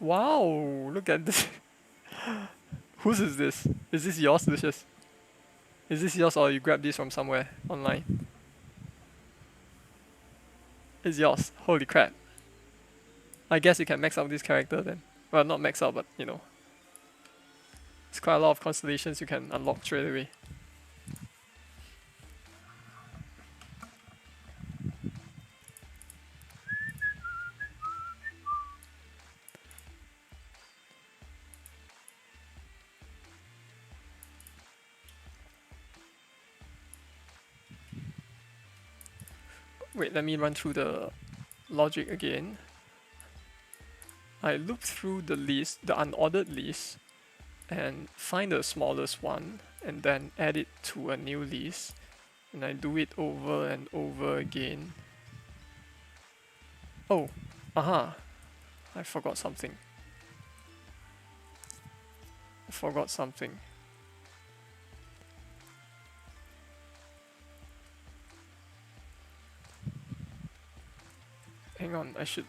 Wow, look at this. Whose is this? Is this yours, Lucius? Is this yours or you grabbed this from somewhere online? It's yours. Holy crap. I guess you can max out this character then. Well, not max out, but you know. It's quite a lot of constellations you can unlock straight away. Wait, let me run through the logic again. I loop through the list, the unordered list, and find the smallest one, and then add it to a new list. And I do it over and over again. Oh, aha. I forgot something. Hang on, I should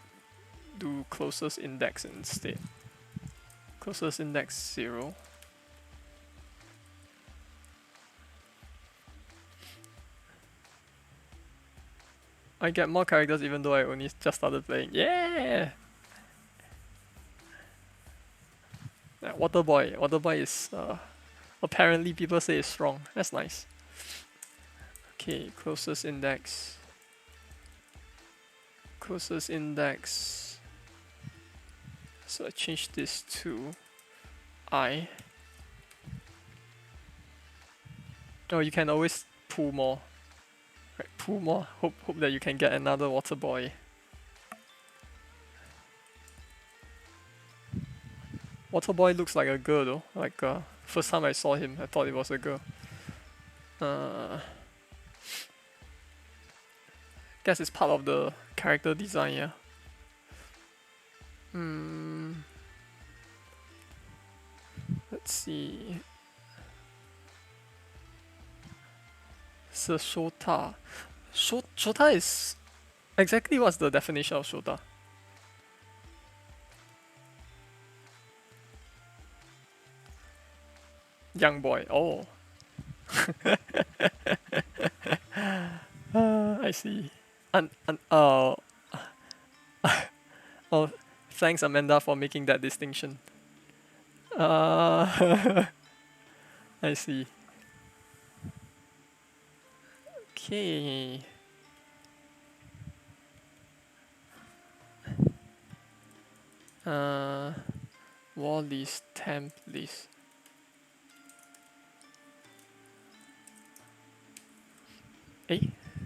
do closest index instead. Closest index 0. I get more characters even though I only just started playing. Yeah! Water Boy is apparently people say is strong. That's nice. Okay, closest index. So I change this to I. Oh, you can always pull more. Right, pull more. Hope that you can get another Water Boy. Water Boy looks like a girl though. Like first time I saw him, I thought it was a girl. Guess it's part of the character design, yeah. Let's see. So Shota. Shota is exactly what's the definition of Shota? Young boy. Oh. I see. Oh, thanks Amanda for making that distinction. I see. Okay. Wall list, temp list.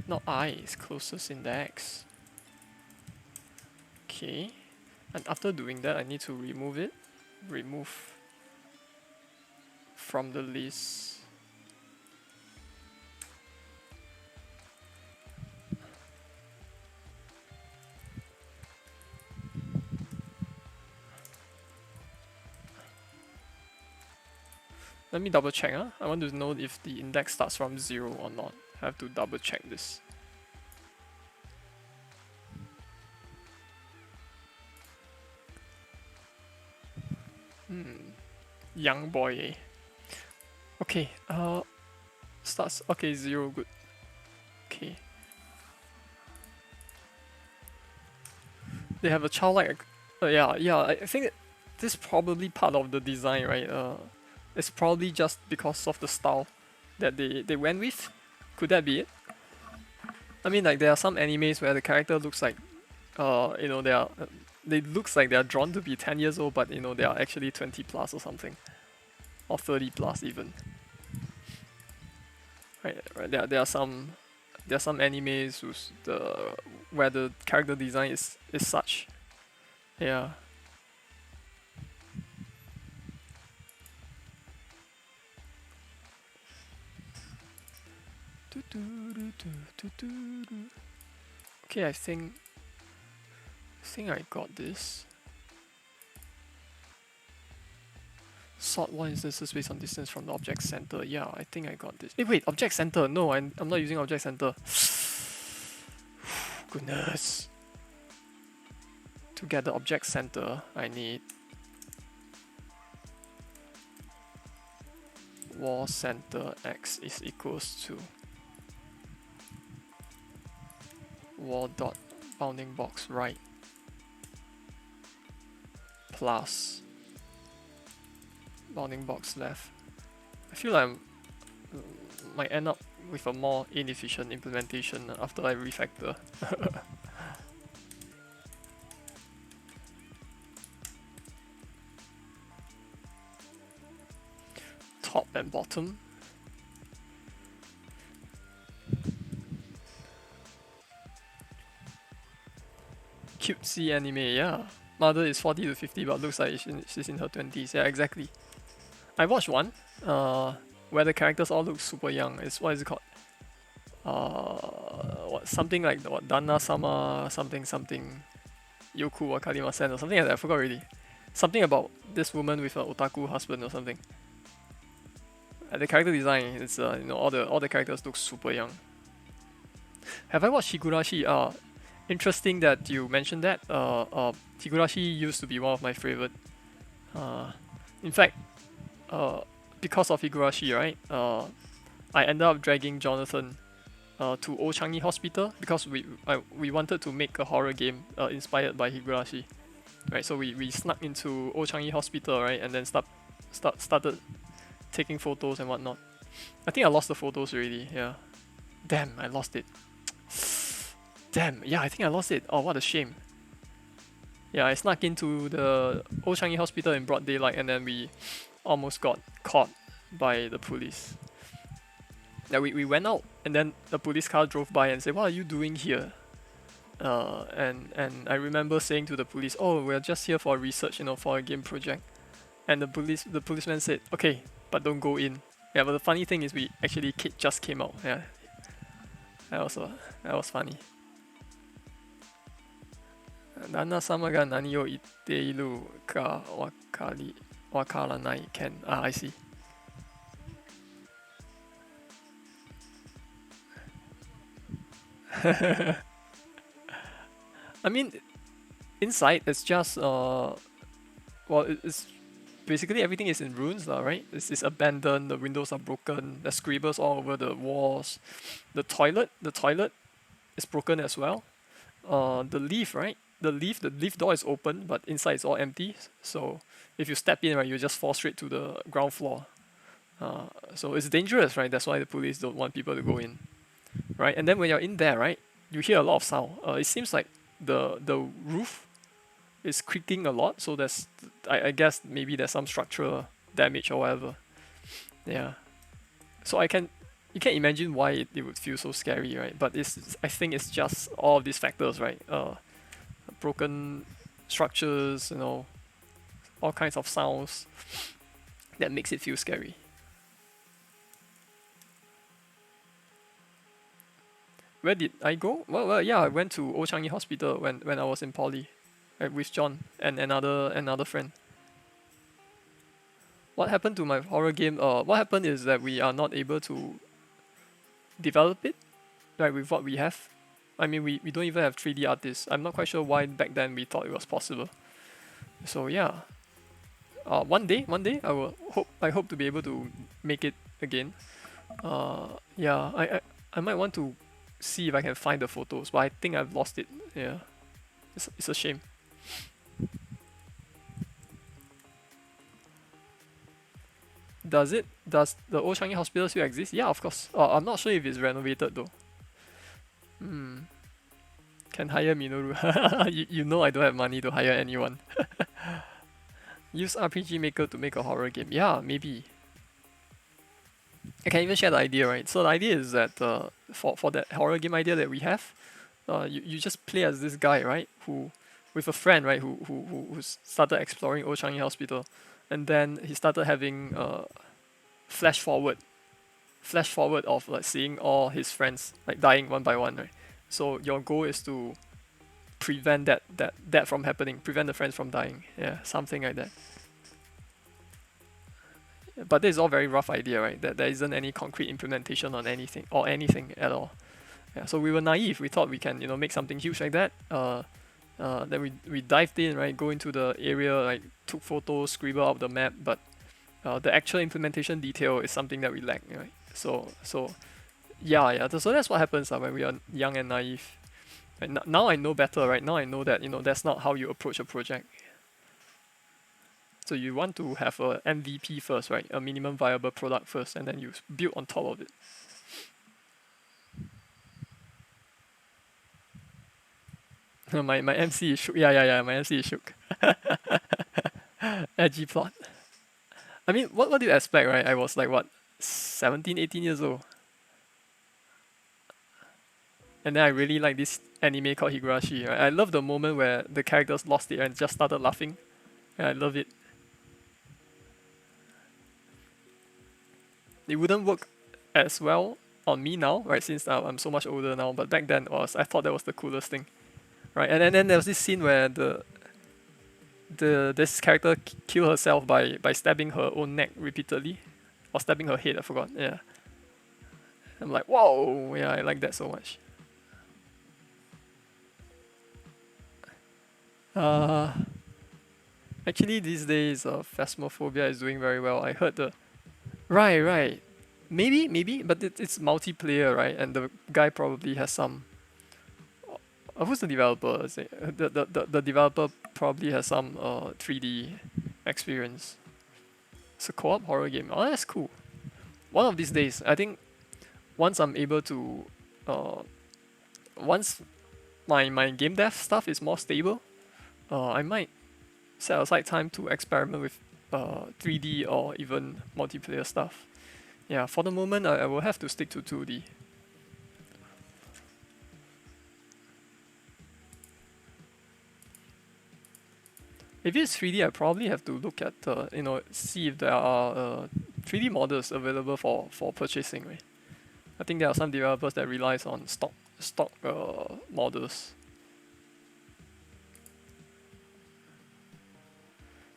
Not I, it's closest index. Okay. And after doing that, I need to remove it. Remove from the list. Let me double check. I want to know if the index starts from 0 or not. I have to double check this. Young boy, eh? Okay, starts, okay, 0, good. Okay. They have a childlike, yeah, I think this is probably part of the design, right? It's probably just because of the style that they went with. Could that be it? I mean, like there are some animes where the character looks like, you know, they are they looks like they are drawn to be 10 years old, but you know they are actually 20 plus or something, or 30 plus even. Right. There are some animes where the character design is such. Yeah. Okay, I think I got this. Sort one instances based on distance from the object center. Yeah, I think I got this. Hey, wait, object center. No, I'm not using object center. Goodness. To get the object center, I need wall center x is equals to wall dot bounding box right plus bounding box left. I feel like I might end up with a more inefficient implementation after I refactor. Top and bottom. Cutesy anime, yeah. Mother is 40 to 50 but looks like she's in her 20s. Yeah, exactly. I watched one where the characters all look super young. What is it called? Something like Dana Sama something Yoku wa Karimasen or something like that. I forgot already. Something about this woman with an otaku husband or something. The character design is all the characters look super young. Have I watched Higurashi? Interesting that you mentioned that. Higurashi used to be one of my favorite. In fact, because of Higurashi, right? I ended up dragging Jonathan to Old Changi Hospital because we wanted to make a horror game inspired by Higurashi, right? So we snuck into Old Changi Hospital, right, and then started taking photos and whatnot. I think I lost the photos already. Yeah, damn, I lost it. Damn, yeah, I think I lost it. Oh, what a shame. Yeah, I snuck into the Old Changi Hospital in broad daylight, and then we almost got caught by the police. Yeah, we went out, and then the police car drove by and said, "What are you doing here?" And I remember saying to the police, "Oh, we're just here for research, for a game project." And the policeman said, "Okay, but don't go in." Yeah, but the funny thing is we actually just came out. Yeah, that was funny. 旦那様が何を言っているかわからない can I see. I mean, inside it's just it's basically everything is in ruins, right? It's abandoned. The windows are broken. There's scribbles all over the walls. The toilet is broken as well. The lift, right? The lift door is open, but inside it's all empty. So if you step in, right, you just fall straight to the ground floor. So it's dangerous, right? That's why the police don't want people to go in, right? And then when you're in there, right, you hear a lot of sound. It seems like the roof is creaking a lot. So I guess maybe there's some structural damage or whatever. Yeah. So you can imagine why it would feel so scary, right? But I think it's just all of these factors, right? Broken structures, all kinds of sounds that makes it feel scary. Where did I go? Well, yeah, I went to Old Changi Hospital when I was in poly, right, with John and another friend. What happened to my horror game? What happened is that we are not able to develop it, right, with what we have. I mean, we don't even have 3D artists. I'm not quite sure why back then we thought it was possible. So yeah, one day I hope to be able to make it again. Yeah, I might want to see if I can find the photos, but I think I've lost it. Yeah, it's a shame. Does the Old Changi Hospital still exist? Yeah, of course. I'm not sure if it's renovated though. Can hire Minoru. You know I don't have money to hire anyone. Use RPG Maker to make a horror game. Yeah, maybe. I can even share the idea, right? So the idea is that for that horror game idea that we have, you just play as this guy, right? Who, with a friend, right? Who started exploring Old Changi Hospital, and then he started having flash forward, flash forward of like seeing all his friends like dying one by one, right? So your goal is to prevent that from happening, prevent the friends from dying. Yeah, something like that. But this is all very rough idea, right? That there isn't any concrete implementation on anything at all. Yeah, so we were naive. We thought we can, make something huge like that. Then we dived in, right? Go into the area, like took photos, scribble out the map, but the actual implementation detail is something that we lack, right? So yeah. So that's what happens when we are young and naive. And now I know better, right? Now I know that that's not how you approach a project. So you want to have a MVP first, right? A minimum viable product first, and then you build on top of it. My MC is shook. Yeah. My MC is shook. Edgy plot. I mean, what do you expect, right? I was like what, 17, 18 years old, and then I really like this anime called Higurashi. Right? I love the moment where the characters lost it and just started laughing. Yeah, I love it. It wouldn't work as well on me now, right? Since I'm so much older now, but back then I thought that was the coolest thing, right? And then there was this scene where this character killed herself by stabbing her own neck repeatedly, or stabbing her head. I forgot. Yeah, I'm like, whoa, yeah, I like that so much. Uh, Actually, these days, Phasmophobia is doing very well. I heard the right. Maybe, but it's multiplayer, right? And the guy probably has some. Who's the developer? The developer probably has some 3D experience. It's a co-op horror game. Oh, that's cool. One of these days, I think once I'm able to, once my game dev stuff is more stable, I might set aside time to experiment with 3D or even multiplayer stuff. Yeah, for the moment, I will have to stick to 2D. If it's 3D, I probably have to look at see if there are 3D models available for purchasing. Right? I think there are some developers that relies on stock models.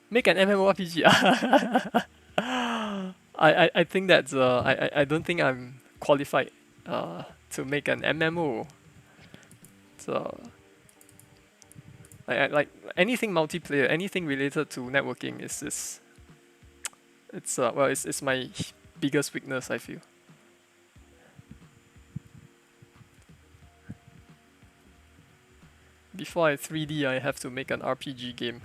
Make an MMORPG. I think that's I don't think I'm qualified to make an MMO. So I like anything multiplayer, anything related to networking is it's my biggest weakness, I feel. Before I 3D, I have to make an RPG game.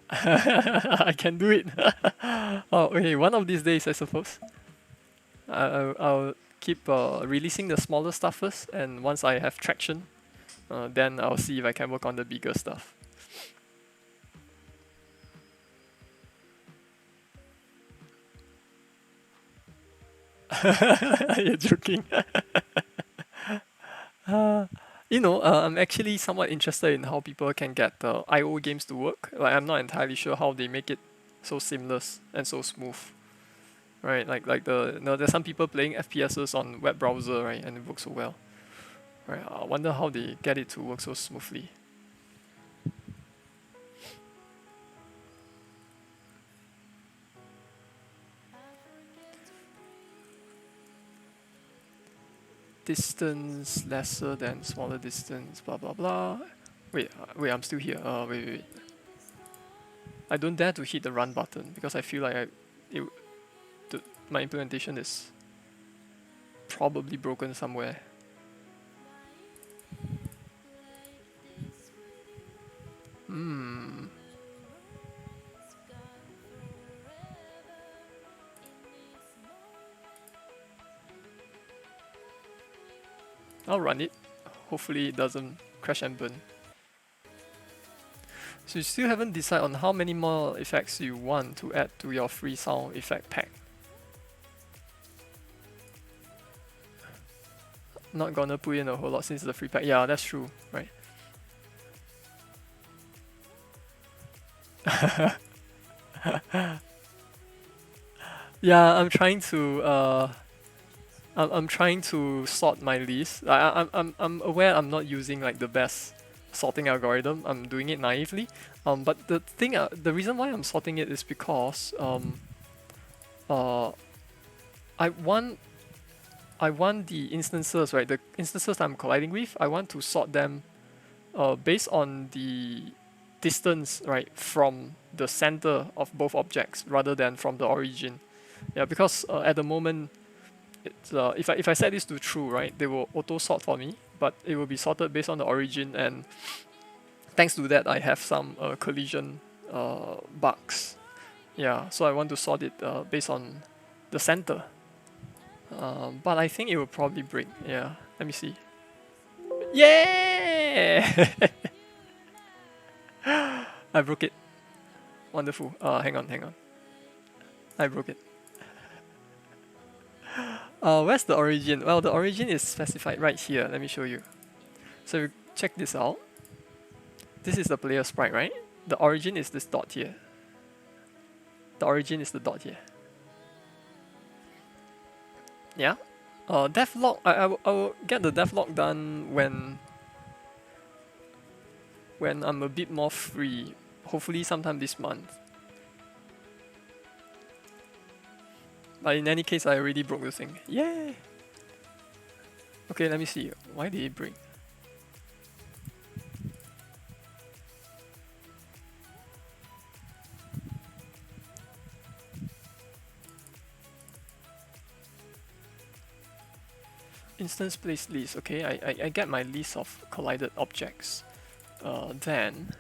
I can do it. Oh, okay. One of these days, I suppose. I'll keep releasing the smaller stuff first, and once I have traction, then I'll see if I can work on the bigger stuff. You're joking. I'm actually somewhat interested in how people can get the IO games to work. Like, I'm not entirely sure how they make it so seamless and so smooth. Right, there's some people playing FPSs on web browser, right, and it works so well. Right, I wonder how they get it to work so smoothly. Distance lesser than smaller distance, blah blah blah. Wait, I'm still here. Wait. I don't dare to hit the run button because I feel like my implementation is probably broken somewhere. I'll run it. Hopefully it doesn't crash and burn. So you still haven't decided on how many more effects you want to add to your free sound effect pack. Not gonna put in a whole lot since the free pack. Yeah, that's true, right? Yeah, I'm trying to I'm trying to sort my list. I'm aware I'm not using like the best sorting algorithm. I'm doing it naively. But the thing, the reason why I'm sorting it is because uh, I want the instances, right? The instances I'm colliding with, I want to sort them based on the distance, right, from the center of both objects rather than from the origin. Yeah, because at the moment, it's, if I set this to true, right, they will auto sort for me, but it will be sorted based on the origin, and thanks to that, I have some collision bugs. Yeah, so I want to sort it based on the center. But I think it will probably break. Yeah, let me see. Yeah! I broke it. Wonderful. Hang on. I broke it. Where's the origin? Well, the origin is specified right here. Let me show you. So you check this out. This is the player sprite, right? The origin is this dot here. The origin is the dot here. Yeah. Devlog. I will get the devlog done when I'm a bit more free. Hopefully sometime this month. But in any case, I already broke the thing. Yay! Okay, let me see. Why did it break? Instance place list. Okay, I get my list of collided objects. Then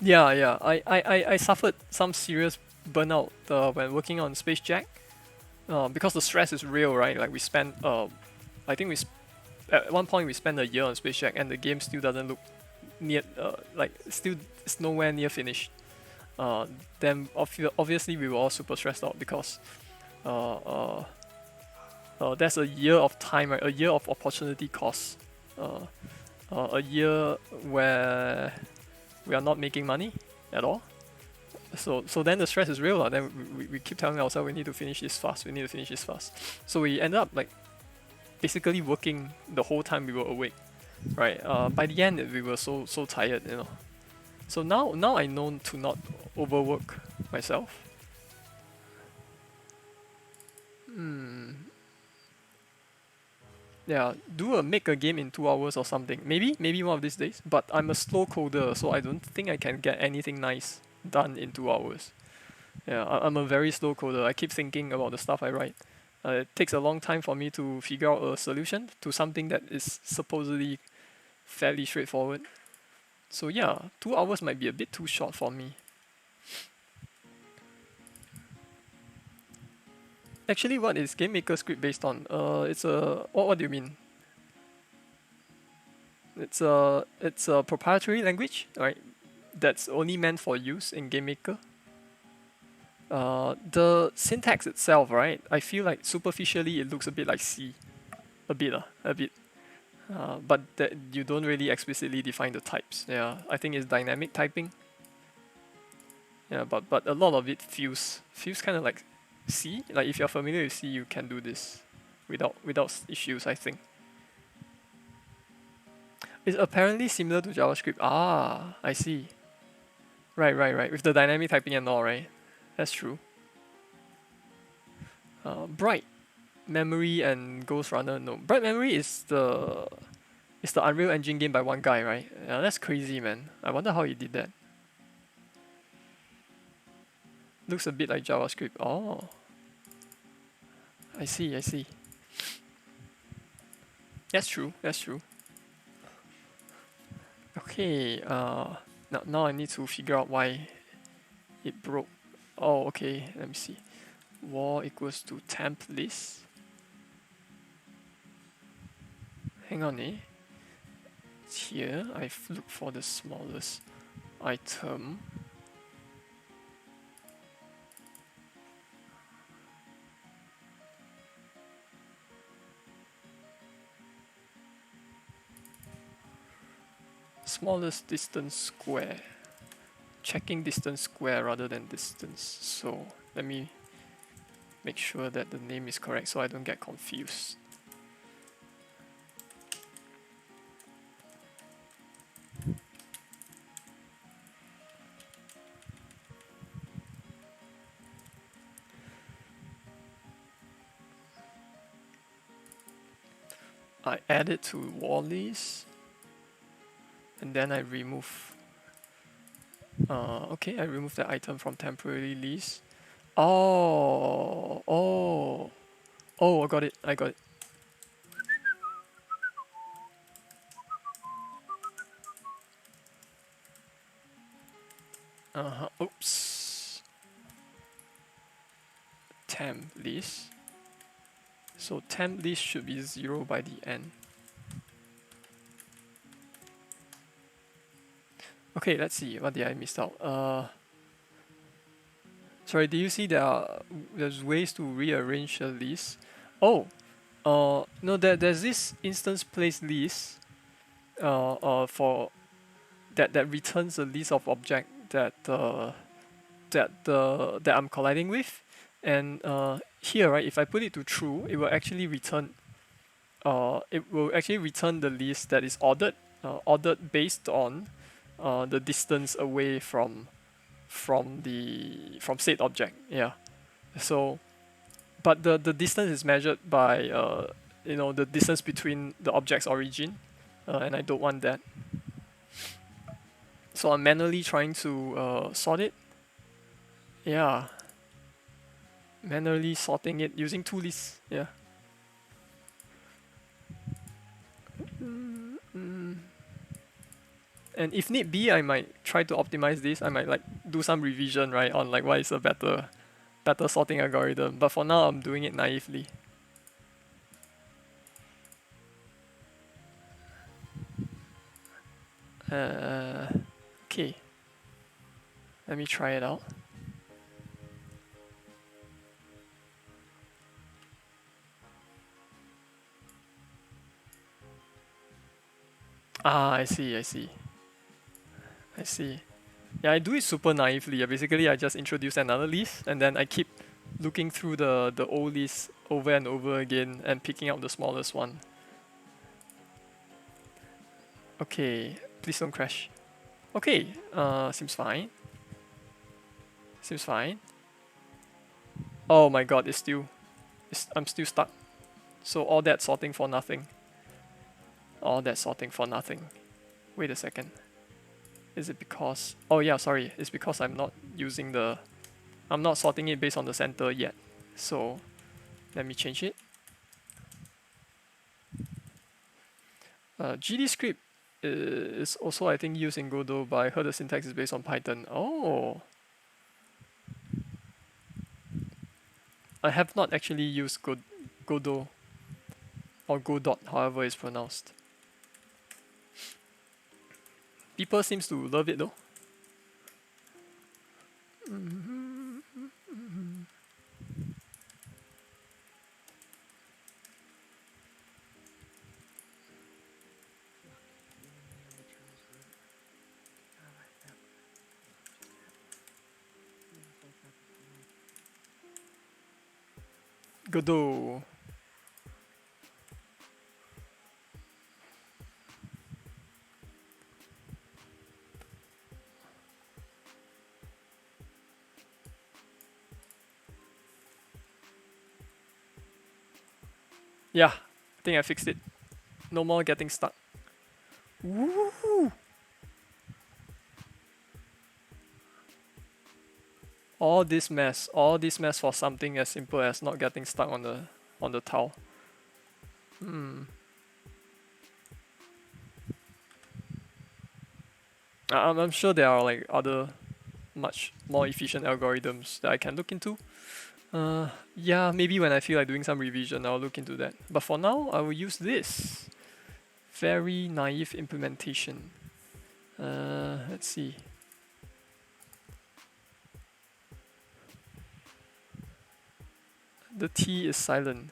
yeah. I suffered some serious burnout when working on Space Jack. Because the stress is real, right? Like we spent I think at one point we spent a year on Space Jack and the game still doesn't look near like still it's nowhere near finished. Then obviously we were all super stressed out because that's a year of time, right? A year of opportunity cost. A year where we are not making money at all. So then the stress is real. Then we keep telling ourselves we need to finish this fast. We need to finish this fast. So we end up like basically working the whole time we were awake, right? By the end we were so tired, you know. So now I know to not overwork myself. Yeah, make a game in 2 hours or something. Maybe one of these days. But I'm a slow coder, so I don't think I can get anything nice done in 2 hours. Yeah, I'm a very slow coder. I keep thinking about the stuff I write. It takes a long time for me to figure out a solution to something that is supposedly fairly straightforward. So yeah, 2 hours might be a bit too short for me. Actually, what is Game Maker script based on? It's a what do you mean? It's a proprietary language, right? That's only meant for use in Game Maker. The syntax itself, right? I feel like superficially it looks a bit like C, a bit. But that you don't really explicitly define the types. Yeah, I think it's dynamic typing. Yeah, but a lot of it feels kind of like C. Like if you're familiar with C, you can do this without issues, I think. It's apparently similar to JavaScript. Ah, I see. Right. With the dynamic typing and all, right? That's true. Bright Memory and Ghost Runner. No, Bright Memory is the Unreal Engine game by one guy, right? Yeah, that's crazy, man. I wonder how he did that. Looks a bit like JavaScript. Oh, I see. That's true. Okay. Now I need to figure out why It broke. Oh, okay. Let me see. Wall equals to temp list. Hang on, eh? Here, I've looked for the smallest item. Smallest distance square. Checking distance square rather than distance. So let me make sure that the name is correct so I don't get confused. I add it to wall list and then I remove. Okay, I remove the item from temporary list. Oh, I got it. I got it. Oops. Temp list. So temp list should be 0 by the end. Okay, let's see. What did I miss out? Sorry, do you see there's ways to rearrange a list? Oh, no, there's this instance place list for that returns a list of object that I'm colliding with, and here, right, if I put it to true, it will actually return the list that is ordered based on the distance away from said object. Yeah. So, but the distance is measured by the distance between the object's origin, and I don't want that. So I'm manually trying to sort it. Yeah. Manually sorting it using two lists. Yeah. And if need be, I might try to optimize this. I might like do some revision, right, on like what is a better sorting algorithm. But for now, I'm doing it naively. Okay. Let me try it out. I see. Yeah, I do it super naively. Basically, I just introduce another list, and then I keep looking through the old list over and over again and picking out the smallest one. Okay, please don't crash. Okay, seems fine. Oh my god, I'm still stuck. So all that sorting for nothing. Wait a second. Is it because... Oh yeah, sorry. It's because I'm not sorting it based on the center yet. So let me change it. GD script is also, I think, used in Godot, but I heard the syntax is based on Python. Oh. I have not actually used Godot or Godot, however it's pronounced. People seems to love it though. Godot. Yeah, I think I fixed it. No more getting stuck. Woo! All this mess for something as simple as not getting stuck on the tile. I'm sure there are like other much more efficient algorithms that I can look into. Yeah, maybe when I feel like doing some revision, I'll look into that. But for now, I will use this. Very naive implementation. Let's see. The T is silent.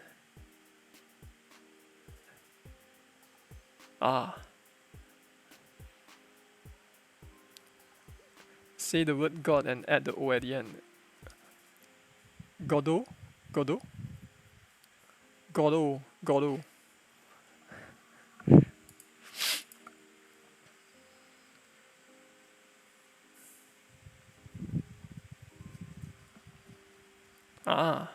Ah. Say the word God and add the O at the end. Godo? Godo? Godo. Godo. Ah.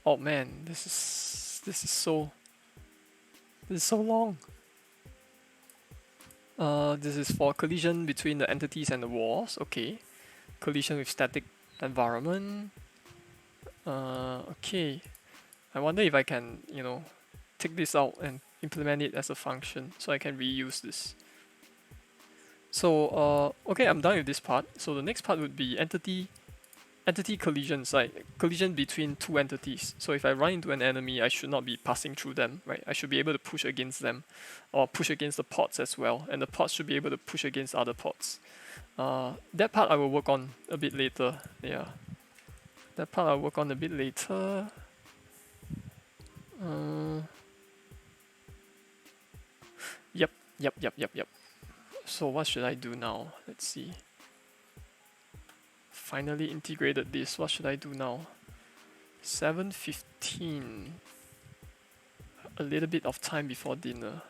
Oh man, this is so long. This is for collision between the entities and the walls. Okay. Collision with static environment. Okay. I wonder if I can, take this out and implement it as a function so I can reuse this. So, okay, I'm done with this part. So the next part would be entity collisions, like collision between two entities. So if I run into an enemy, I should not be passing through them, right? I should be able to push against them or push against the pods as well. And the pods should be able to push against other pods. That part I will work on a bit later. Yeah. That part I'll work on a bit later. Yep. So what should I do now? Let's see. Finally integrated this. What should I do now? 7:15. A little bit of time before dinner.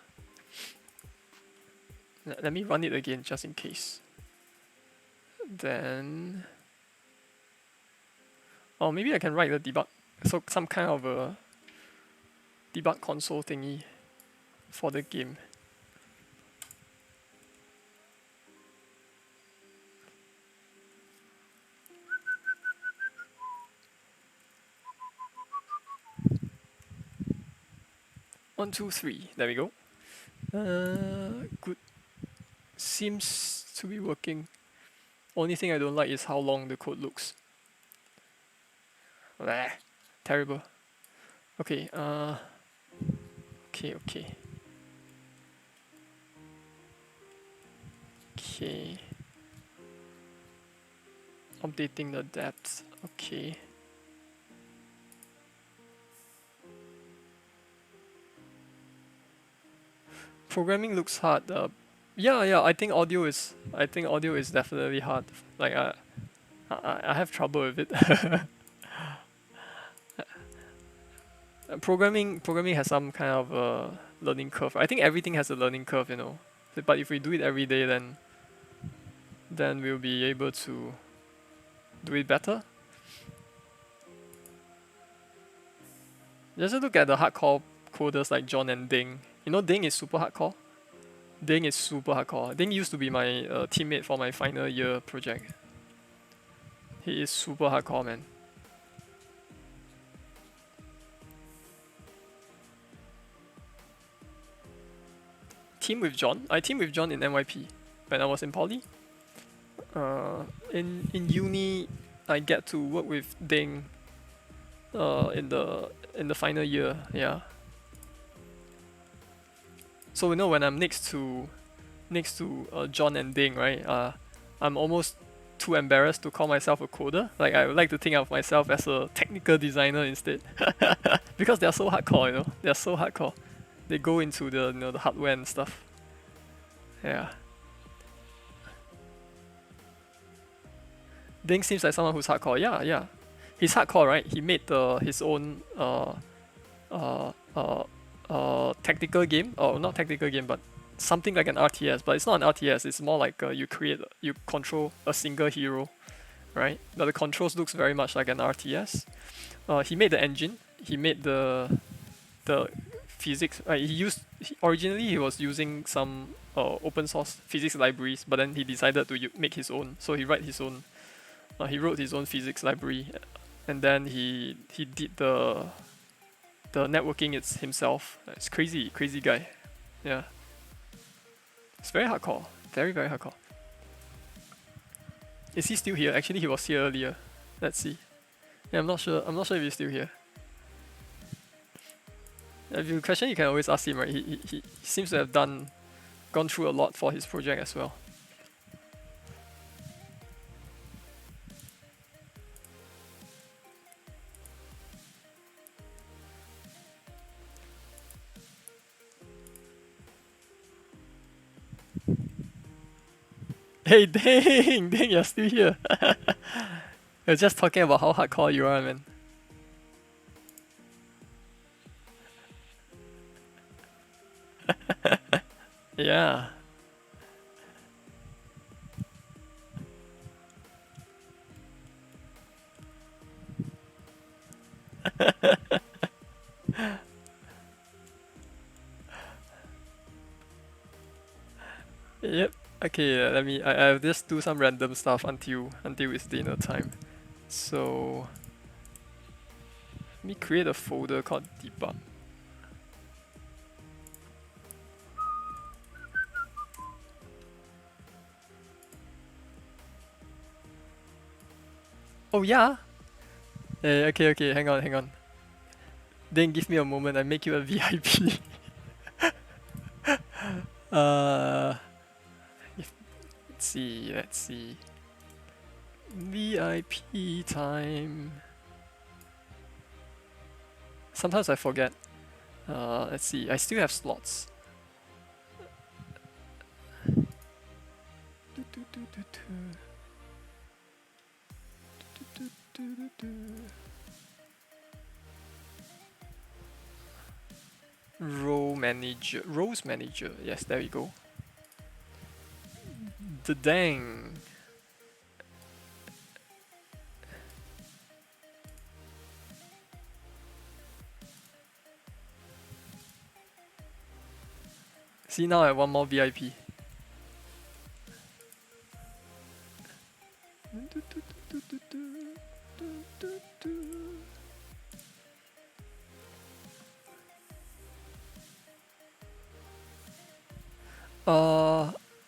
Let me run it again just in case. Then, maybe I can write the debug. So some kind of a debug console thingy for the game. One, two, three. There we go. Good. Seems to be working. Only thing I don't like is how long the code looks. Bleh, terrible. Okay, okay. Okay. Updating the depth. Okay. Programming looks hard. Yeah. I think audio is definitely hard. Like I have trouble with it. Programming has some kind of learning curve. I think everything has a learning curve, But if we do it every day, then we'll be able to do it better. Just look at the hardcore coders like John and Ding. Ding is super hardcore. Ding used to be my teammate for my final year project. He is super hardcore, man. Team with John? I teamed with John in NYP when I was in poly. In uni, I get to work with Ding in the final year, yeah. So when I'm next to John and Ding, right? I'm almost too embarrassed to call myself a coder. Like I would like to think of myself as a technical designer instead, because they're so hardcore. They're so hardcore. They go into the the hardware and stuff. Yeah. Ding seems like someone who's hardcore. Yeah. He's hardcore, right? He made his own tactical game, or not tactical game, but something like an RTS. But it's not an RTS. It's more like you control a single hero, right? But the controls looks very much like an RTS. He made the engine. He made the physics. Originally he was using some open source physics libraries, but then he decided to make his own. So he wrote his own physics library, and then he did the networking. It's himself. It's crazy guy. Yeah. It's very hardcore. Very, very hardcore. Is he still here? Actually, he was here earlier. Let's see. Yeah, I'm not sure. I'm not sure if he's still here. If you question, you can always ask him, right? He seems to have gone through a lot for his project as well. Hey, dang, you're still here. We're just talking about how hardcore you are, man. Yeah. Yep. Okay, let me. I'll just do some random stuff until it's dinner time. So let me create a folder called debug. Oh yeah. Okay. Hang on. Then give me a moment. I make you a VIP. uh, let's see. VIP time. Sometimes I forget. Let's see. I still have slots. Roles manager. Yes, there we go. The dang. See, now I want more VIP.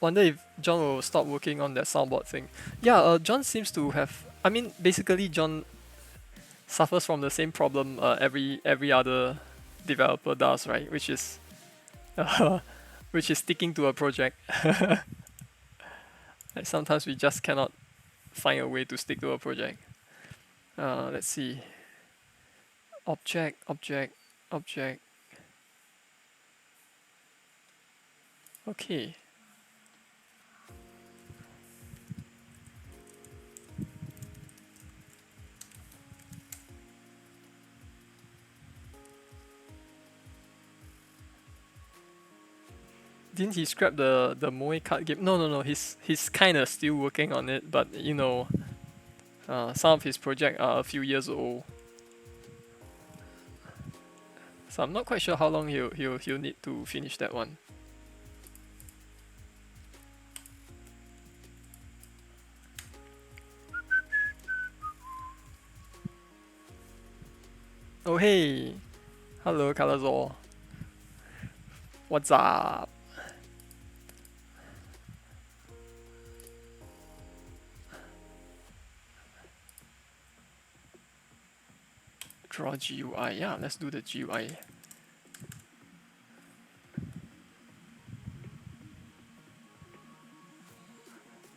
Wonder if John will stop working on that soundboard thing. Yeah, John seems to have. I mean, basically, John suffers from the same problem every other developer does, right? Which is sticking to a project. Like sometimes we just cannot find a way to stick to a project. Let's see. Object. Okay. Didn't he scrap the Moe card game? No. He's kind of still working on it, but you know, some of his projects are a few years old, so I'm not quite sure how long he'll need to finish that one. Oh hey, hello Kalazor. What's up? Draw GUI. Yeah, let's do the GUI.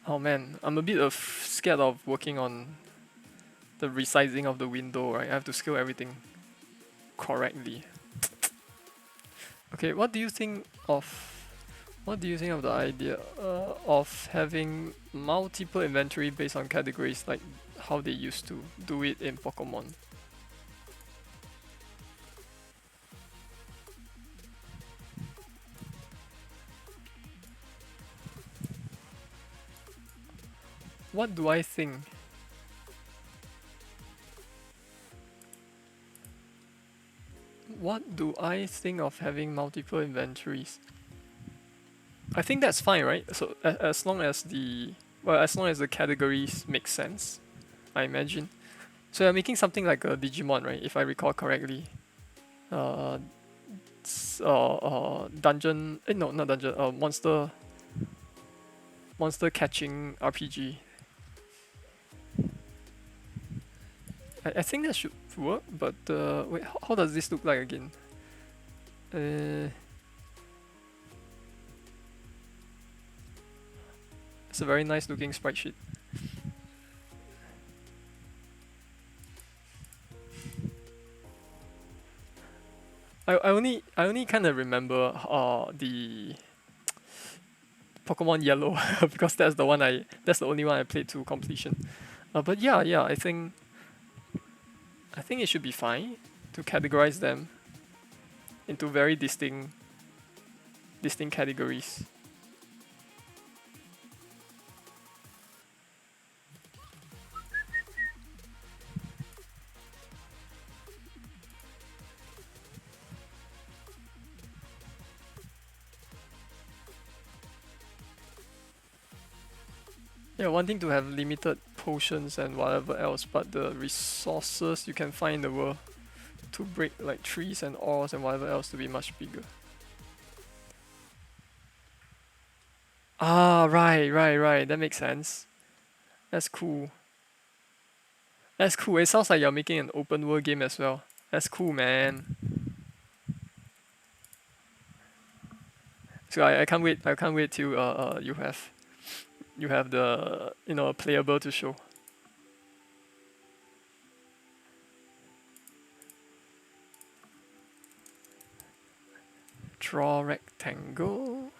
Oh man, I'm a bit scared of working on the resizing of the window, right? I have to scale everything correctly. Okay, what do you think of the idea of having multiple inventory based on categories like how they used to do it in Pokemon? What do I think? What do I think of having multiple inventories? I think that's fine, right? So as long as the categories make sense, I imagine. So you're making something like a Digimon, right? If I recall correctly. Dungeon. No, not dungeon. Monster. monster catching RPG. I think that should work, but wait, how does this look like again? It's a very nice looking sprite sheet. I only kind of remember the Pokemon Yellow because that's the only one I played to completion. But yeah, I think it should be fine to categorize them into very distinct categories. Yeah, wanting to have limited potions and whatever else, but the resources you can find in the world to break like trees and ores and whatever else to be much bigger. Ah, right. That makes sense. That's cool. That's cool. It sounds like you're making an open world game as well. That's cool, man. So I can't wait. I can't wait till you have the playable to show. Draw rectangle.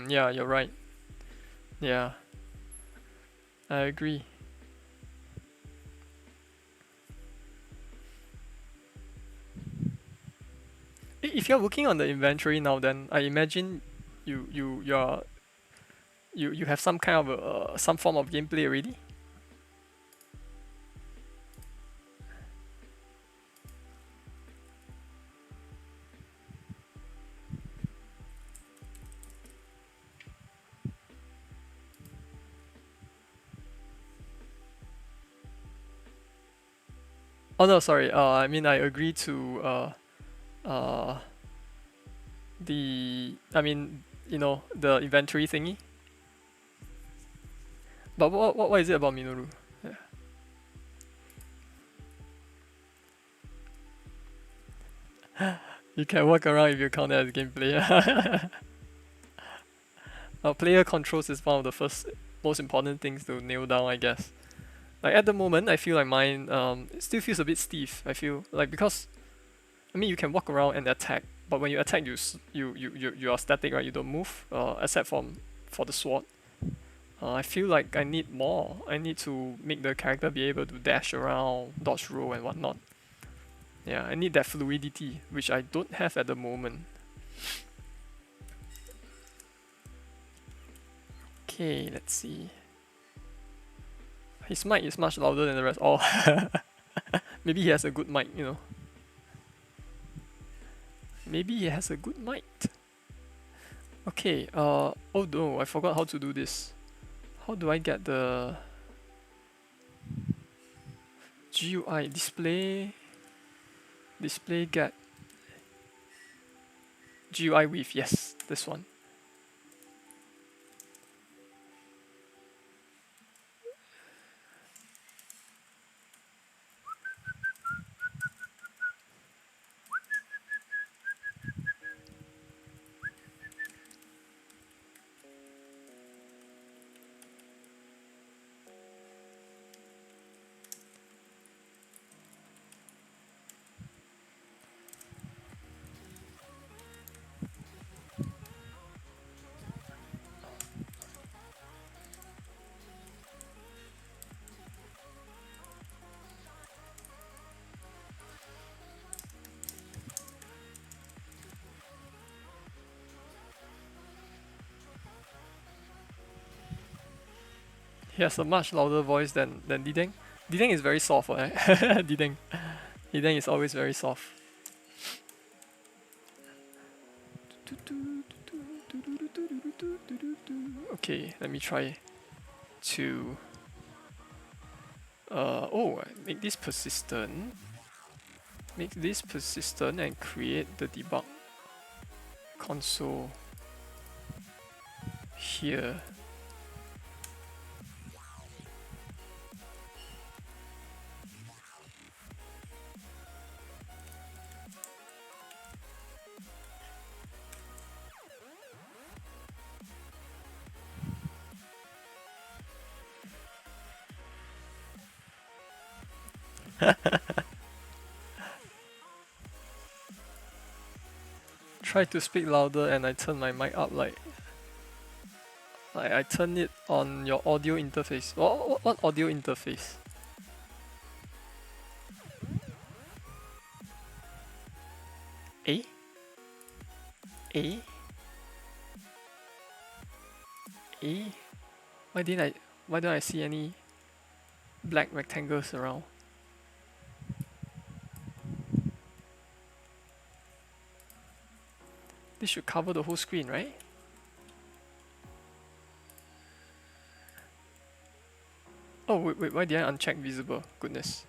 Yeah, you're right. Yeah, I agree. If you're working on the inventory now, then I imagine you're you have some kind of some form of gameplay already. Oh no, sorry. I mean I agree to uh the inventory thingy. But what is it about Minoru? You can walk around if you count that as gameplay. Player controls is one of the first most important things to nail down, I guess. Like at the moment, I feel like mine it still feels a bit stiff. I feel like because I mean you can walk around and attack, but when you attack, you are static, right? You don't move, except for the sword. I feel like I need more. I need to make the character be able to dash around, dodge roll, and whatnot. Yeah, I need that fluidity, which I don't have at the moment. Okay, let's see. His mic is much louder than the rest. Oh, maybe he has a good mic, you know. Maybe he has a good mic. Okay, oh no, I forgot how to do this. How do I get the GUI display get GUI with? Yes, this one. He has a much louder voice than Dideng. Dideng is very soft, right? Dideng is always very soft. Okay, let me try to make this persistent. Make this persistent and create the debug console here. Try to speak louder and I turn my mic up like I turn it on your audio interface. What audio interface? A? A? A? Why don't I see any black rectangles around? This should cover the whole screen, right? Oh wait, why did I uncheck visible? Goodness.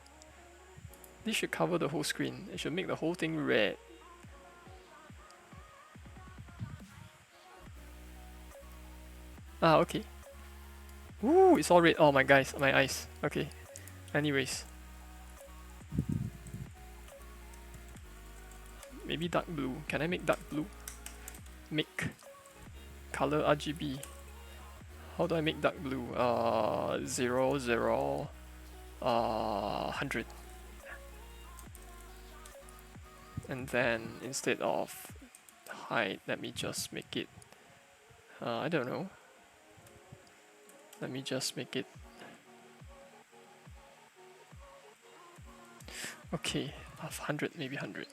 This should cover the whole screen. It should make the whole thing red. Ah, okay. Ooh, it's all red. Oh my guys, my eyes. Okay. Anyways. Maybe dark blue. Can I make dark blue? Make color RGB. How do I make dark blue? 0, 0, 100. And then instead of height, let me just make it, I don't know. Let me just make it, okay, of 100, maybe 100.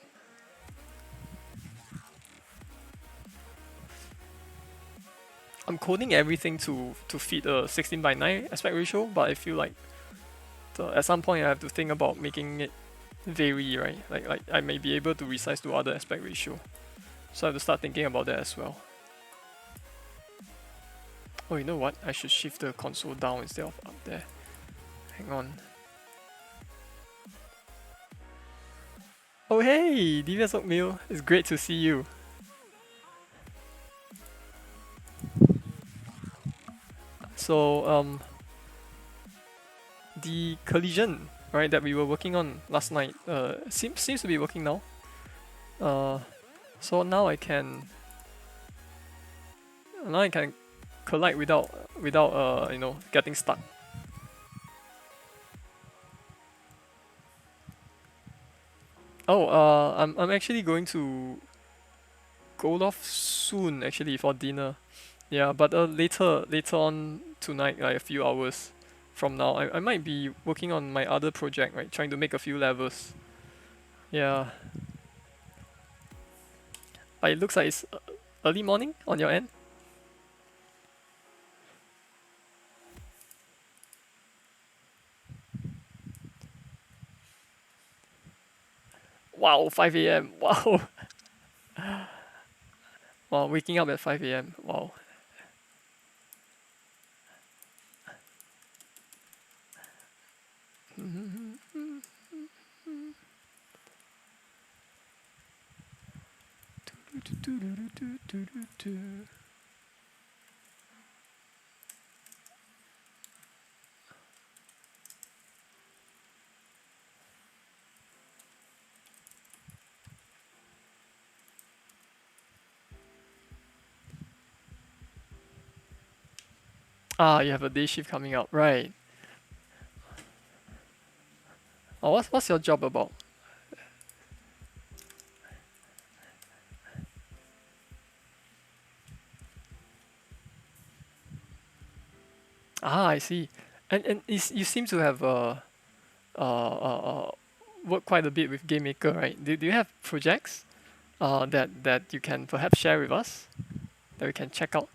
I'm coding everything to fit a 16:9 aspect ratio, but I feel like at some point I have to think about making it vary, right? Like I may be able to resize to other aspect ratio. So I have to start thinking about that as well. Oh, you know what? I should shift the console down instead of up there. Hang on. Oh hey, DVS Oatmeal. It's great to see you. So the collision, right, that we were working on last night, seems to be working now. So now I can collide without getting stuck. Oh, I'm actually going to go off soon actually for dinner. Yeah, but later on tonight, like a few hours from now, I might be working on my other project, right? Trying to make a few levels. Yeah. But it looks like it's early morning on your end. Wow, 5 a.m. Wow. Wow, waking up at 5 a.m. Wow. Ah, you have a day shift coming up, right? Oh, what's your job about? Ah, I see. And you seem to have worked quite a bit with Game Maker, right? Do you have projects that you can perhaps share with us that we can check out?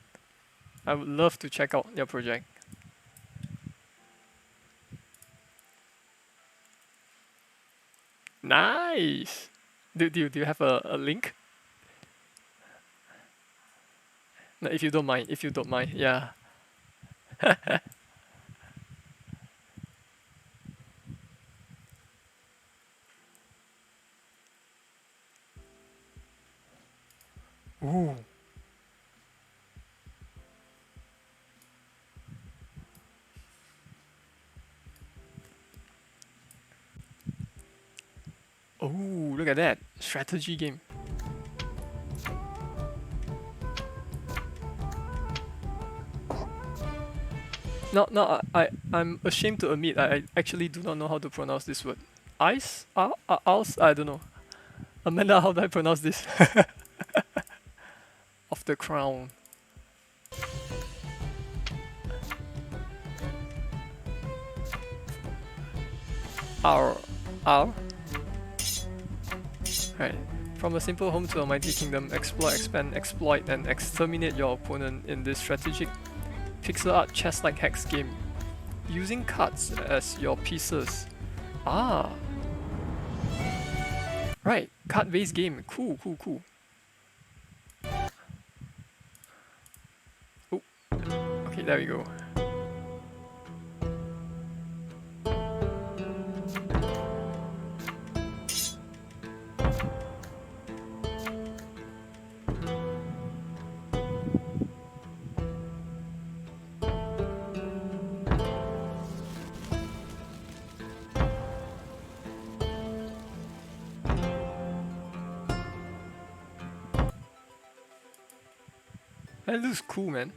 I would love to check out your project. Nice. Do you have a link? No, if you don't mind, if you don't mind, yeah. Ooh. Oh, look at that. Strategy game. No, no, I'm ashamed to admit I actually do not know how to pronounce this word. Ice? Owls? I don't know. Amanda, how do I pronounce this? Of the crown. R. R? Right. From a simple home to a mighty kingdom, explore, expand, exploit, and exterminate your opponent in this strategic pixel art chess-like hex game, using cards as your pieces. Ah, right, card-based game. Cool, cool, cool. Oh, okay, there we go. That looks cool, man.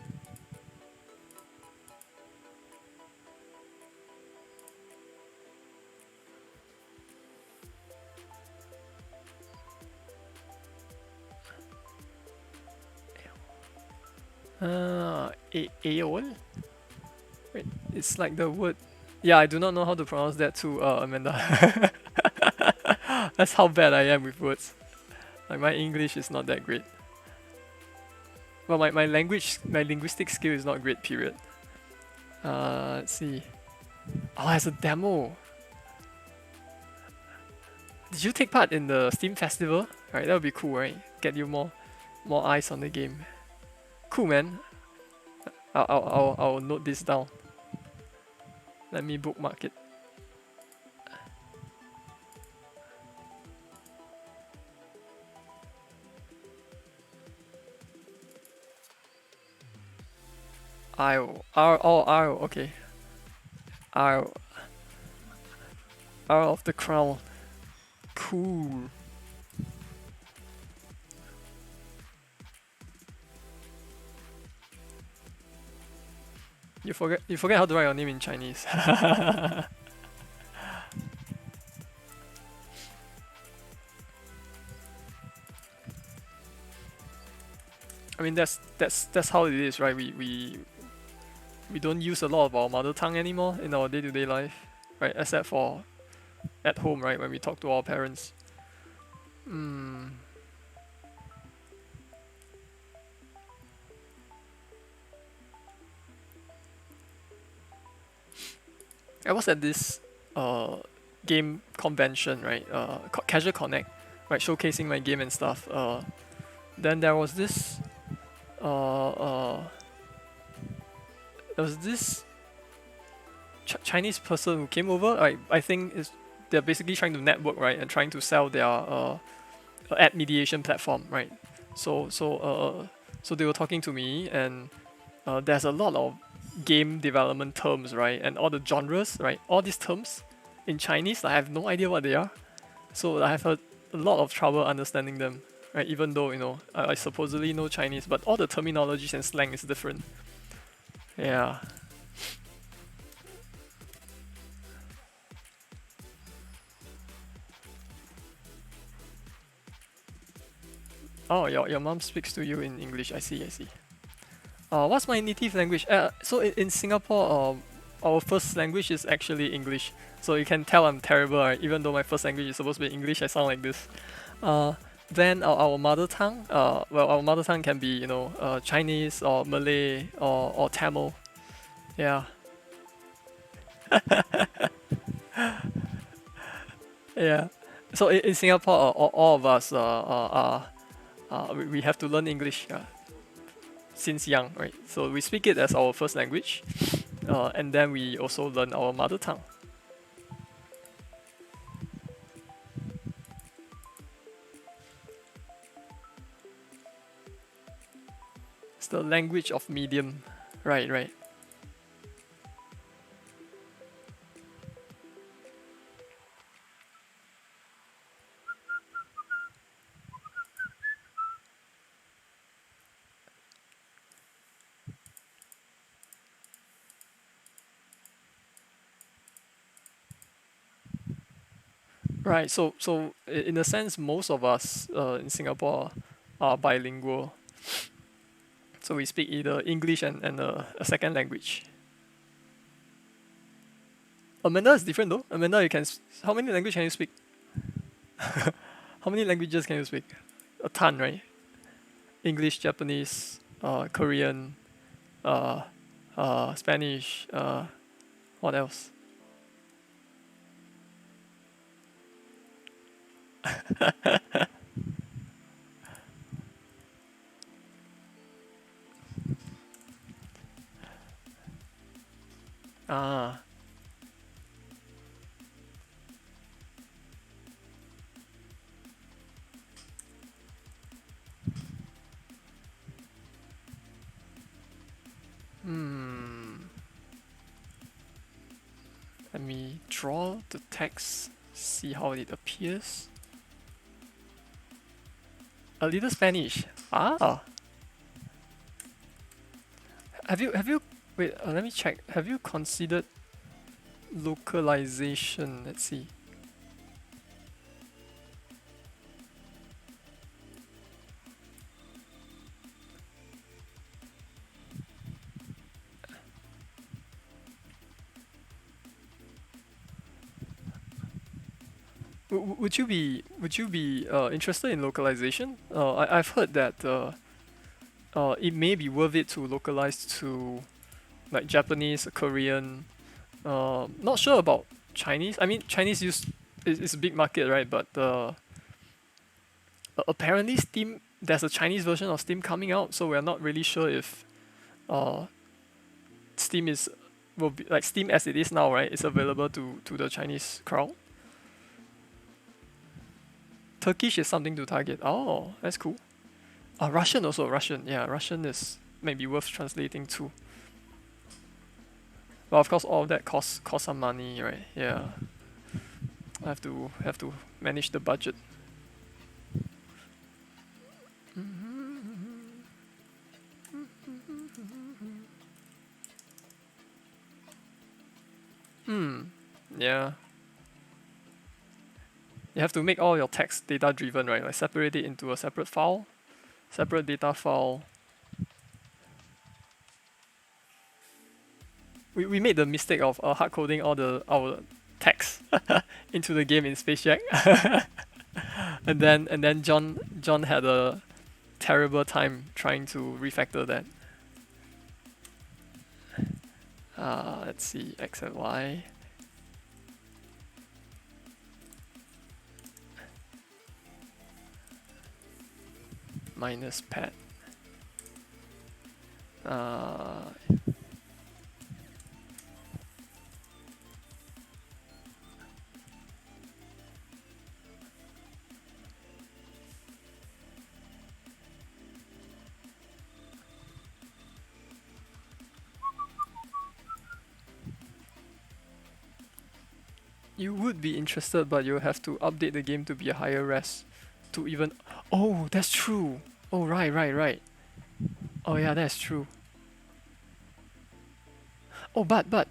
Aeol? Wait, it's like the word. Yeah, I do not know how to pronounce that too, Amanda. That's how bad I am with words. Like my English is not that great. Well, my linguistic skill is not great, period. Let's see. Oh, it's a demo. Did you take part in the Steam Festival? Right, that would be cool, right? Get you more eyes on the game. Cool, man. I'll note this down. Let me bookmark it. Okay. R of the crown. Cool. You forget how to write your name in Chinese. I mean that's how it is, right? We don't use a lot of our mother tongue anymore in our day-to-day life, right? Except for at home, right? When we talk to our parents. I was at this game convention, right? Casual Connect, right? Showcasing my game and stuff. Then there was this Chinese person who came over. I think they're basically trying to network, right, and trying to sell their ad mediation platform, right? So they were talking to me, and there's a lot of game development terms, right, and all the genres, right, all these terms in Chinese, I have no idea what they are. So I have a lot of trouble understanding them, right? Even though I supposedly know Chinese, but all the terminologies and slang is different. Yeah. Oh, your mom speaks to you in English. I see, I see. What's my native language? So in Singapore, our first language is actually English. So you can tell I'm terrible, right? Even though my first language is supposed to be English, I sound like this. Then our mother tongue, our mother tongue can be, Chinese or Malay or Tamil. Yeah. Yeah. So in Singapore, all of us we have to learn English. Yeah. since young, right? So we speak it as our first language, and then we also learn our mother tongue. It's the language of medium, right, right. Right. So in a sense, most of us in Singapore are bilingual. So we speak either English and a second language. Amanda is different though. Amanda, how many languages can you speak? How many languages can you speak? A ton, right? English, Japanese, Korean, uh, Spanish. What else? Ah, hmm. Let me draw the text. See how it appears. A little Spanish. Ah, have you wait? Let me check. Have you considered localization? Let's see. Would you be interested in localization? I've heard that it may be worth it to localize to like Japanese, Korean. Not sure about Chinese. I mean, Chinese is a big market, right? But apparently Steam, there's a Chinese version of Steam coming out, so we're not really sure if uh, Steam will be like Steam as it is now, right? It's available to the Chinese crowd. Turkish is something to target. Oh, that's cool. Russian also. Russian, yeah, Russian is maybe worth translating too. But of course, all of that costs some money, right? Yeah, have to manage the budget. Hmm. Yeah. You have to make all your text data driven, right? Like separate it into a separate file, separate data file. We made the mistake of hard coding all our text into the game in Space Jack, and then John had a terrible time trying to refactor that. Let's see, X and Y. Minus pad. Uh, you would be interested, but you have to update the game to be a higher res to even. Oh, that's true. Oh, right, right, right. Oh, yeah, that's true. Oh, but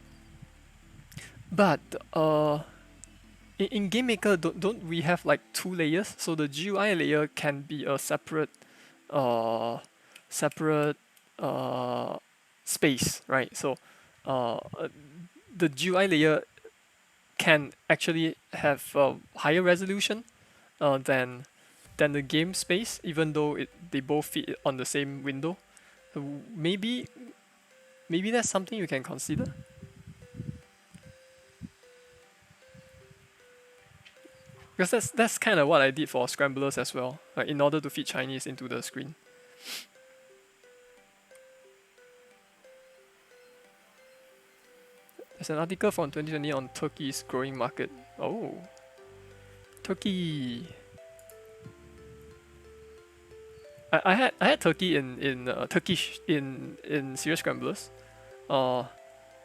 in Game Maker, don't we have like two layers? So the GUI layer can be a uh separate uh space, right? So the GUI layer can actually have a higher resolution than the game space, even though they both fit on the same window. So maybe that's something you can consider. Because that's kind of what I did for scramblers as well, like in order to fit Chinese into the screen. There's an article from 2020 on Turkey's growing market. Oh, Turkey. I had Turkey in Turkish in Serious Scramblers. Uh,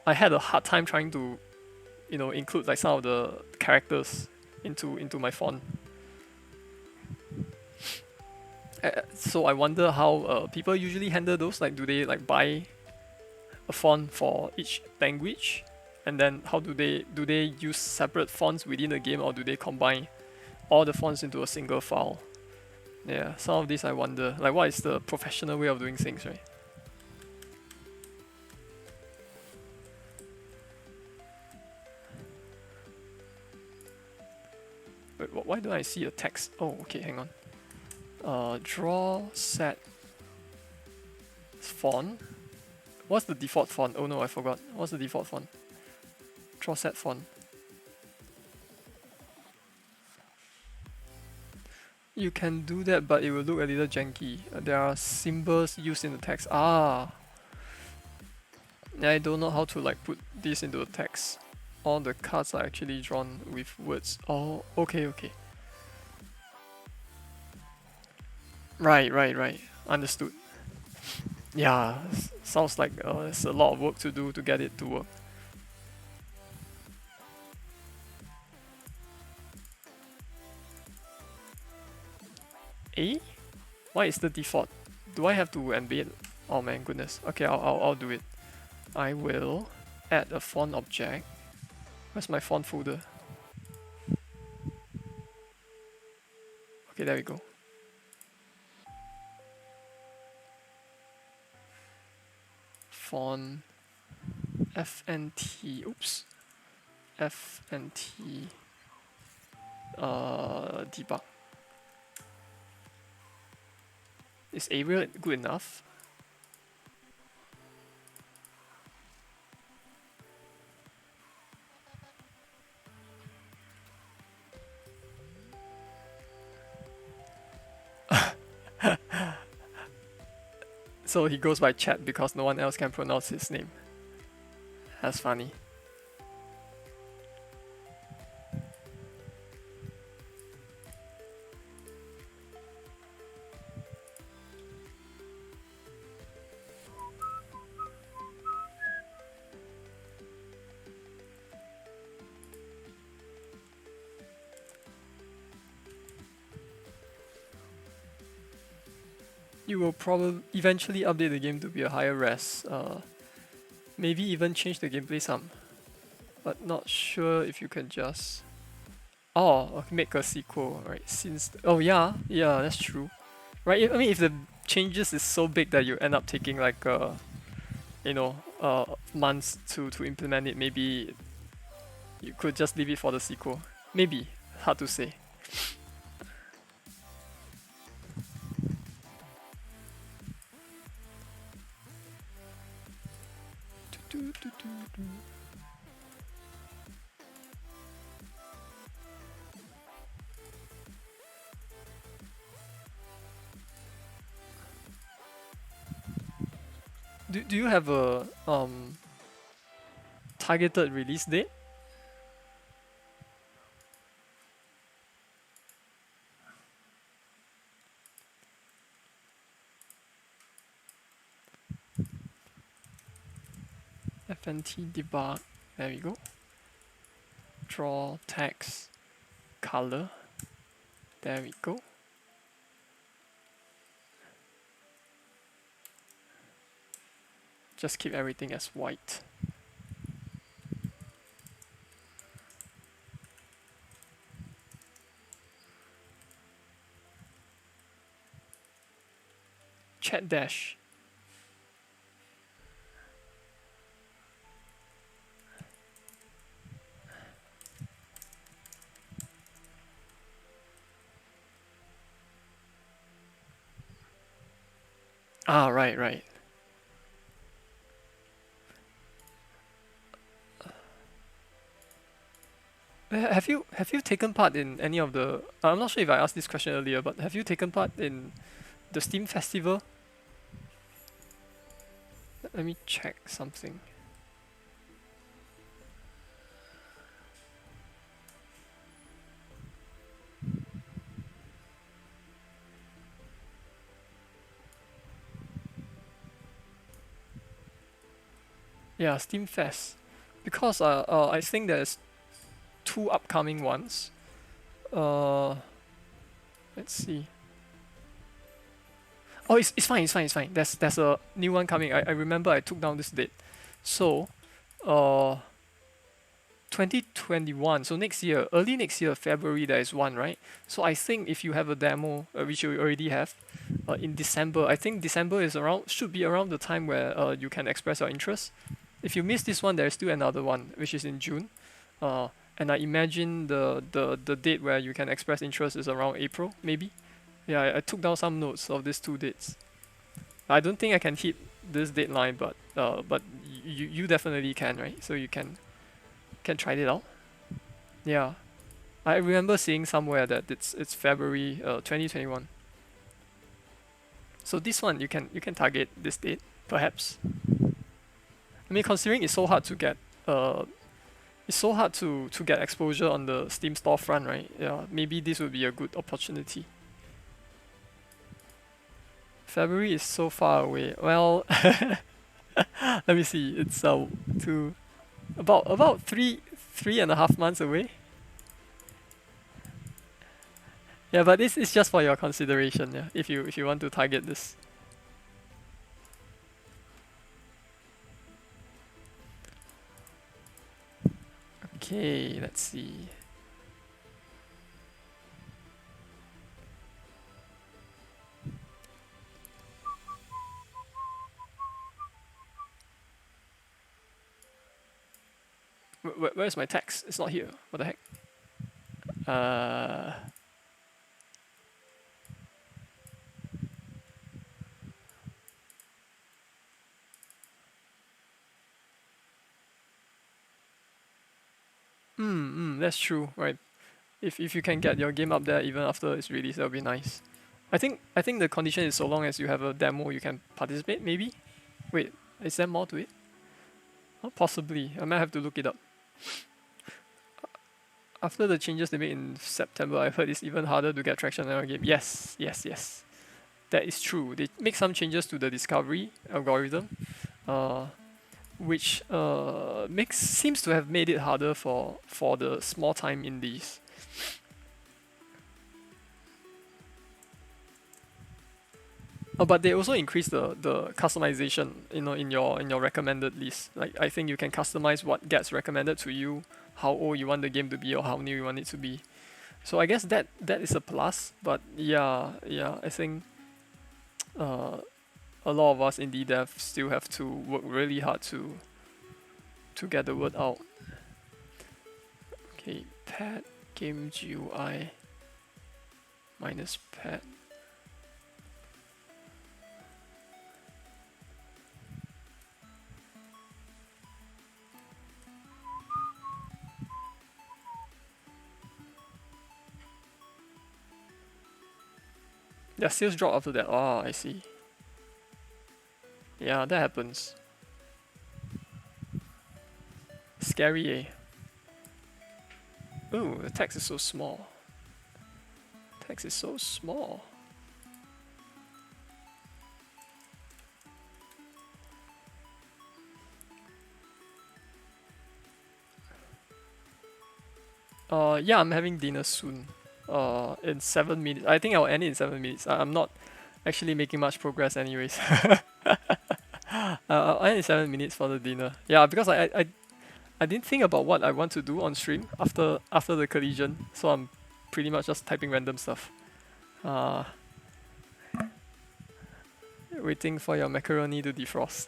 I had a hard time trying to, include like some of the characters into my font. So I wonder how people usually handle those. Like, do they like buy a font for each language, and then how do they use separate fonts within the game, or do they combine all the fonts into a single file? Yeah, some of these I wonder. Like, what is the professional way of doing things, right? Wait, why don't I see a text? Oh, okay, hang on. Draw set font. What's the default font? Oh no, I forgot. What's the default font? Draw set font. You can do that, but it will look a little janky. There are symbols used in the text. Ah, I don't know how to like put this into the text. All the cards are actually drawn with words. Oh, okay. Right. Understood. Yeah, sounds like it's a lot of work to do to get it to work. A? Why is the default? Do I have to embed? Oh man, goodness. Okay, I'll do it. I will add a font object. Where's my font folder? Okay, there we go. Font FNT. Oops. FNT. Debug. Is Arial good enough? So he goes by chat because no one else can pronounce his name. That's funny. You will probably eventually update the game to be a higher res. Maybe even change the gameplay some. But not sure if you can just... Oh, make a sequel, right? Oh yeah, that's true. Right, I mean, if the changes is so big that you end up taking like months to implement it, maybe you could just leave it for the sequel. Maybe, hard to say. Do you have a targeted release date? FNT debug. There we go. Draw text color. There we go. Just keep everything as white. Chat dash. Ah, right. Have you taken part in any of the? I'm not sure if I asked this question earlier, but have you taken part in the Steam Festival? Let me check something. Yeah, Steam Fest. Because I think there's two upcoming ones. Uh, let's see. Oh, it's fine, it's fine, it's fine. There's a new one coming. I remember I took down this date. So, uh, 2021. So next year, early next year, February, there is one, right? So I think if you have a demo, which you already have, in December, I think December is around should be around the time where you can express your interest. If you miss this one, there's still another one, which is in June. Uh, and I imagine the date where you can express interest is around April, maybe. Yeah, I took down some notes of these two dates. I don't think I can hit this deadline, but you definitely can, right? So you can try it out. Yeah, I remember seeing somewhere that it's February 2021. So this one you can target this date perhaps. I mean, considering it's so hard to get uh it's so hard to get exposure on the Steam storefront, right? Yeah, maybe this would be a good opportunity. February is so far away. Well, let me see. It's two about three and a half months away. Yeah, but this is just for your consideration. Yeah, if you want to target this. Okay, let's see. Where's my text? It's not here. What the heck? Uh, that's true, right? If you can get your game up there even after it's released, that'll be nice. I think the condition is so long as you have a demo, you can participate. Maybe. Wait, is there more to it? Oh, possibly. I might have to look it up. After the changes they made in September, I've heard it's even harder to get traction on our game. Yes, yes, yes. That is true. They make some changes to the discovery algorithm, uh, which makes seems to have made it harder for the small time indies. But they also increase the customization, in your recommended list. Like I think you can customize what gets recommended to you, how old you want the game to be or how new you want it to be. So I guess that is a plus. But yeah, I think uh, a lot of us indie devs still have to work really hard to get the word out. Okay, pet game GUI minus pet. Yeah, sales drop after that. Oh, I see. Yeah, that happens. Scary, eh? Ooh, the text is so small. Text is so small. Yeah, I'm having dinner soon. In 7 minutes. I think I'll end it in 7 minutes. I'm not actually making much progress, anyways. I'll end in 7 minutes for the dinner. Yeah, because I didn't think about what I want to do on stream after the collision, so I'm pretty much just typing random stuff. Uh, Waiting for your macaroni to defrost.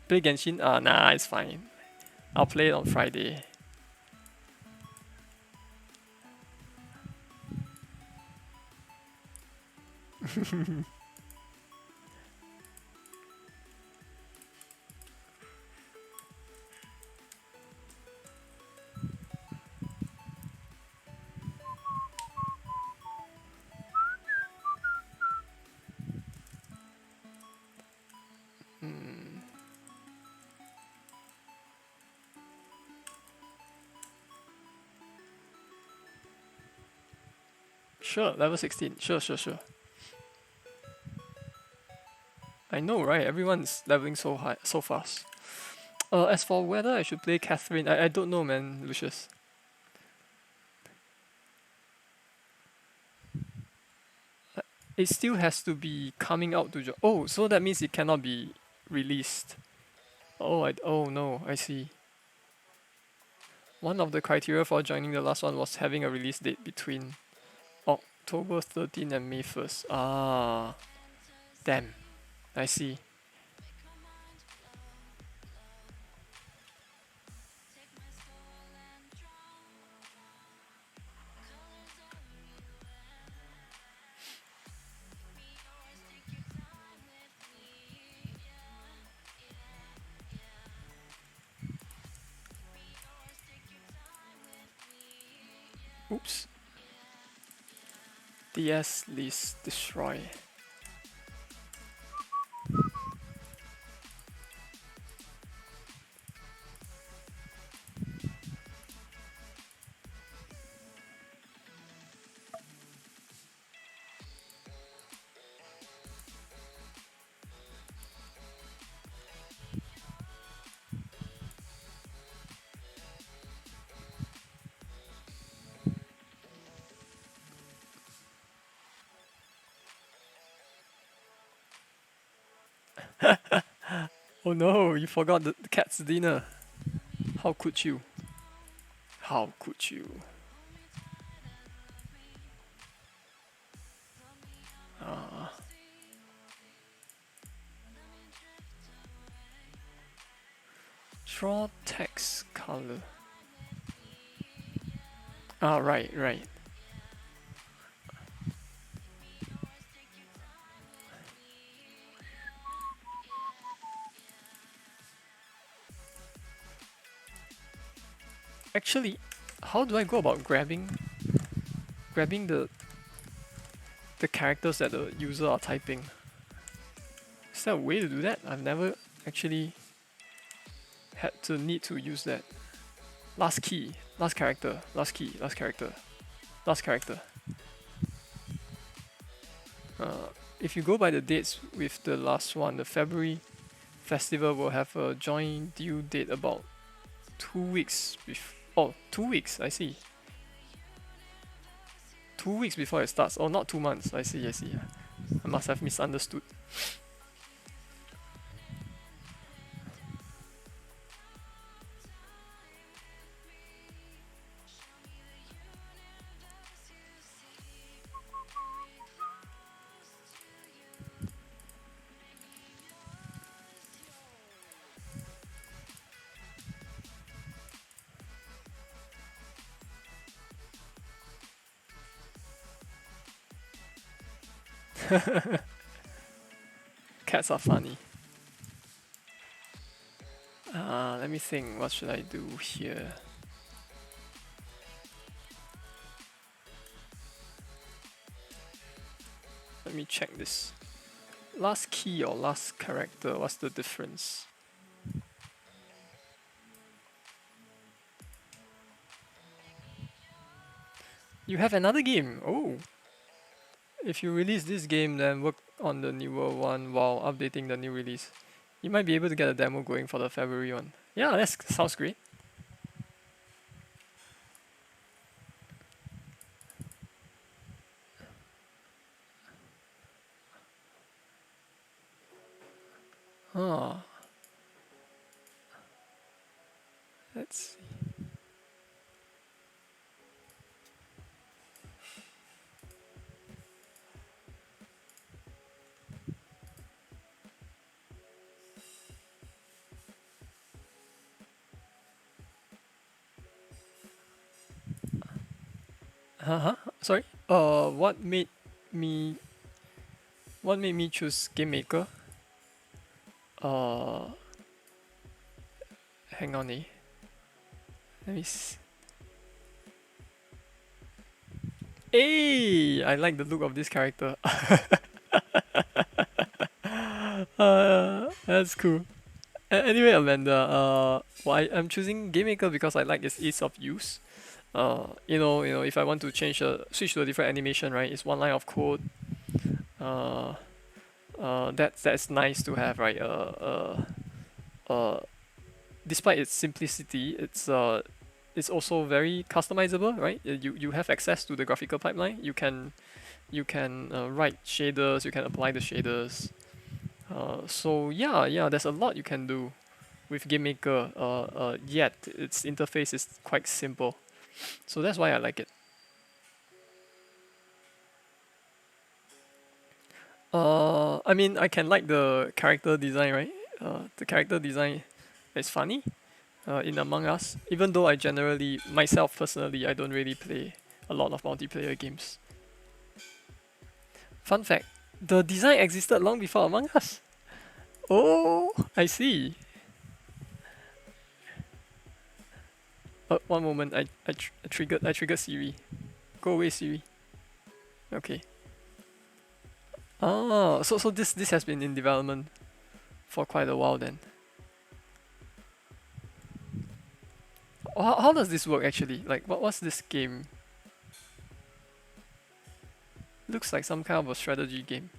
Play Genshin? Nah, it's fine. I'll play it on Friday. Sure, level 16. Sure. I know, right? Everyone's leveling so high, so fast. As for whether I should play Catherine, I don't know, man, Lucius. It still has to be coming out to oh, so that means it cannot be released. Oh no, I see. One of the criteria for joining the last one was having a release date between October 13 and May 1st. Ah, damn. I see. Oops. DS list destroy. Oh no, you forgot the cat's dinner. How could you? How could you? Ah, draw text color. Ah, right. Actually, how do I go about grabbing the characters that the user are typing? Is there a way to do that? I've never actually had to need to use that. Last key, last character, last key, last character, last character. If you go by the dates with the last one, the February festival will have a joint due date about 2 weeks before. Oh, 2 weeks, I see. 2 weeks before it starts. Oh, not 2 months. I see. I must have misunderstood. Cats are funny. Let me think. What should I do here? Let me check this. Last key or last character? What's the difference? You have another game. Oh. If you release this game, then work on the newer one while updating the new release. You might be able to get a demo going for the February one. Yeah, that sounds great. Ah, let's see. Sorry. Me what made me choose Game Maker? Uh, hang on, eh. Let me see. Hey, I like the look of this character. That's cool. Anyway, Amanda, I'm choosing Game Maker because I like its ease of use. If I want to switch to a different animation, right? It's one line of code. Uh, That's nice to have, right? Despite its simplicity, it's also very customizable, right? You have access to the graphical pipeline. You can write shaders. You can apply the shaders. So yeah, there's a lot you can do with GameMaker. Yet its interface is quite simple. So that's why I like it. I mean, I can like the character design, right? The character design is funny. In Among Us, even though I generally, myself personally, I don't really play a lot of multiplayer games. Fun fact: the design existed long before Among Us. Oh, I see. One moment, I triggered Siri. Go away, Siri. Okay. Ah, so this has been in development for quite a while then. How does this work actually? Like, what's this game? Looks like some kind of a strategy game.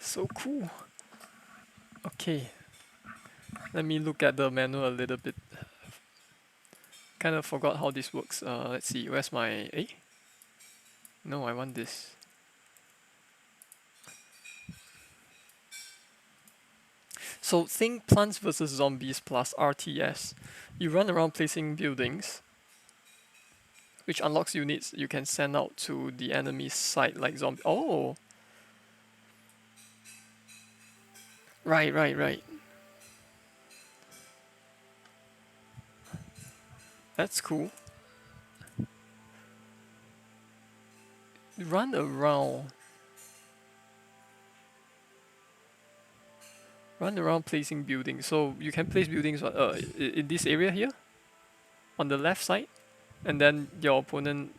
So cool. Okay, let me look at the manual a little bit. Kind of forgot how this works. Let's see, where's my A? No, I want this. So think Plants vs Zombies plus RTS. You run around placing buildings, which unlocks units you can send out to the enemy's side like zombie. Oh, right. That's cool. Run around. Run around placing buildings. So you can place buildings in this area here, on the left side, and then your opponent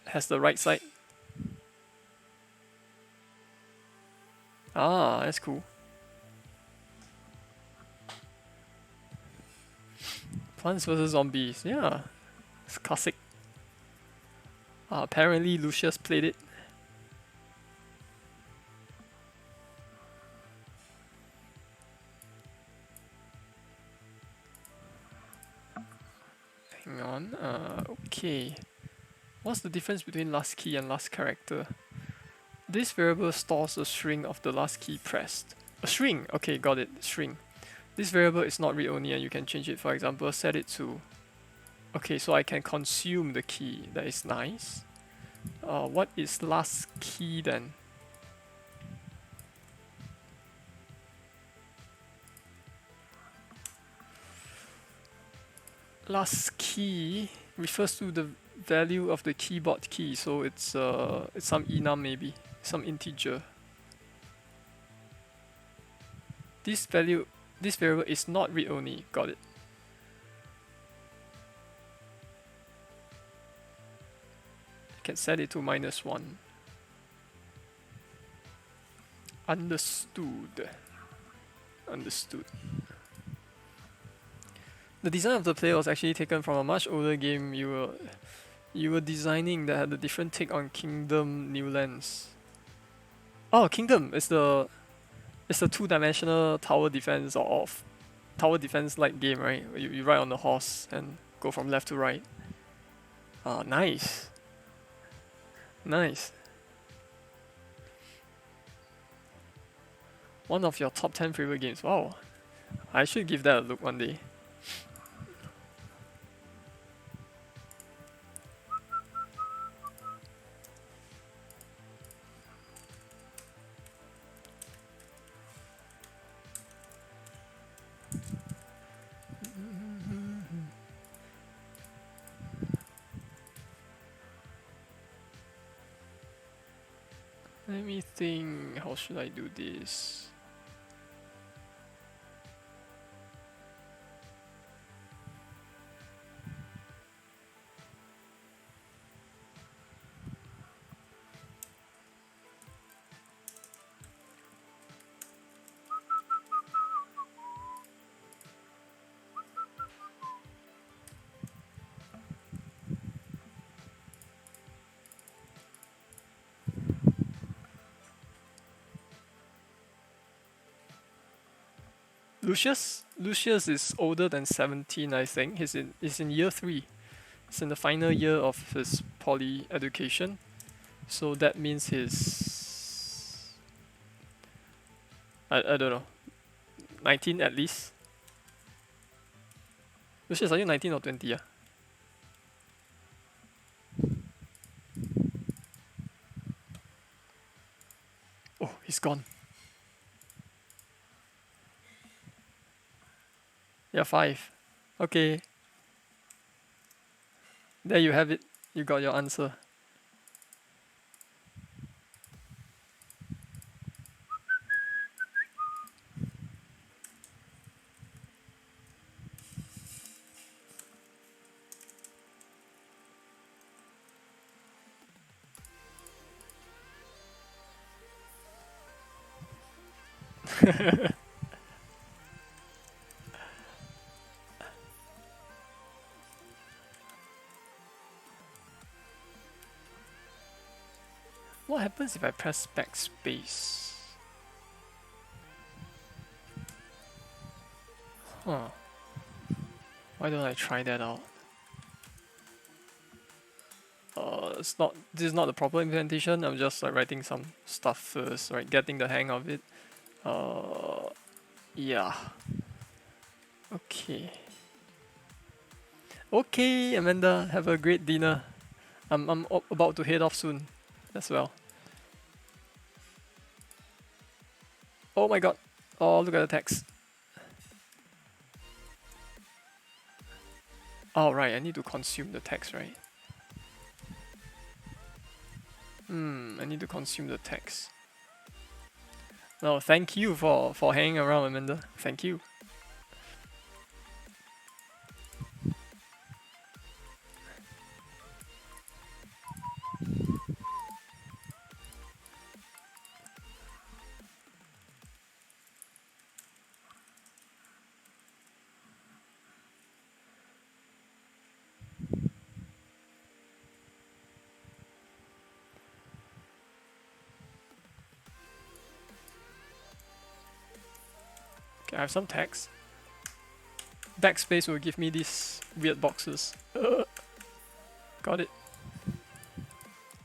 has the right side. Ah, that's cool. Plants vs Zombies. Yeah, it's classic. Apparently Lucius played it. Hang on. Okay. What's the difference between last key and last character? This variable stores a string of the last key pressed. A string! Okay, got it. String. This variable is not read-only and you can change it. For example, set it to... Okay, so I can consume the key. That is nice. What is last key then? Last key refers to the value of the keyboard key, so it's some enum maybe, some integer. This variable is not read-only. Got it. You can set it to -1. Understood. The design of the player was actually taken from a much older game you were designing that had a different take on Kingdom New Lands. Oh, Kingdom is the two-dimensional tower defense or tower defense like game, right? You ride on the horse and go from left to right. Nice. One of your top 10 favorite games. Wow. I should give that a look one day. Let me think, how should I do this? Lucius is older than 17, I think. He's in year 3. He's in the final year of his poly education. So that means he's I don't know, 19 at least. Lucius, are you 19 or 20? Yeah. Oh, he's gone. Yeah, 5. Okay. There you have it. You got your answer. What happens if I press backspace? Huh. Why don't I try that out? This is not the proper implementation. I'm just like writing some stuff first, right? Getting the hang of it. Yeah. Okay. Okay, Amanda, have a great dinner. I'm about to head off soon as well. Oh my god. Oh, look at the text. Oh, right, I need to consume the text, right? I need to consume the text. No, thank you for hanging around, Amanda. Thank you. Okay, I have some text. Backspace will give me these weird boxes. Got it.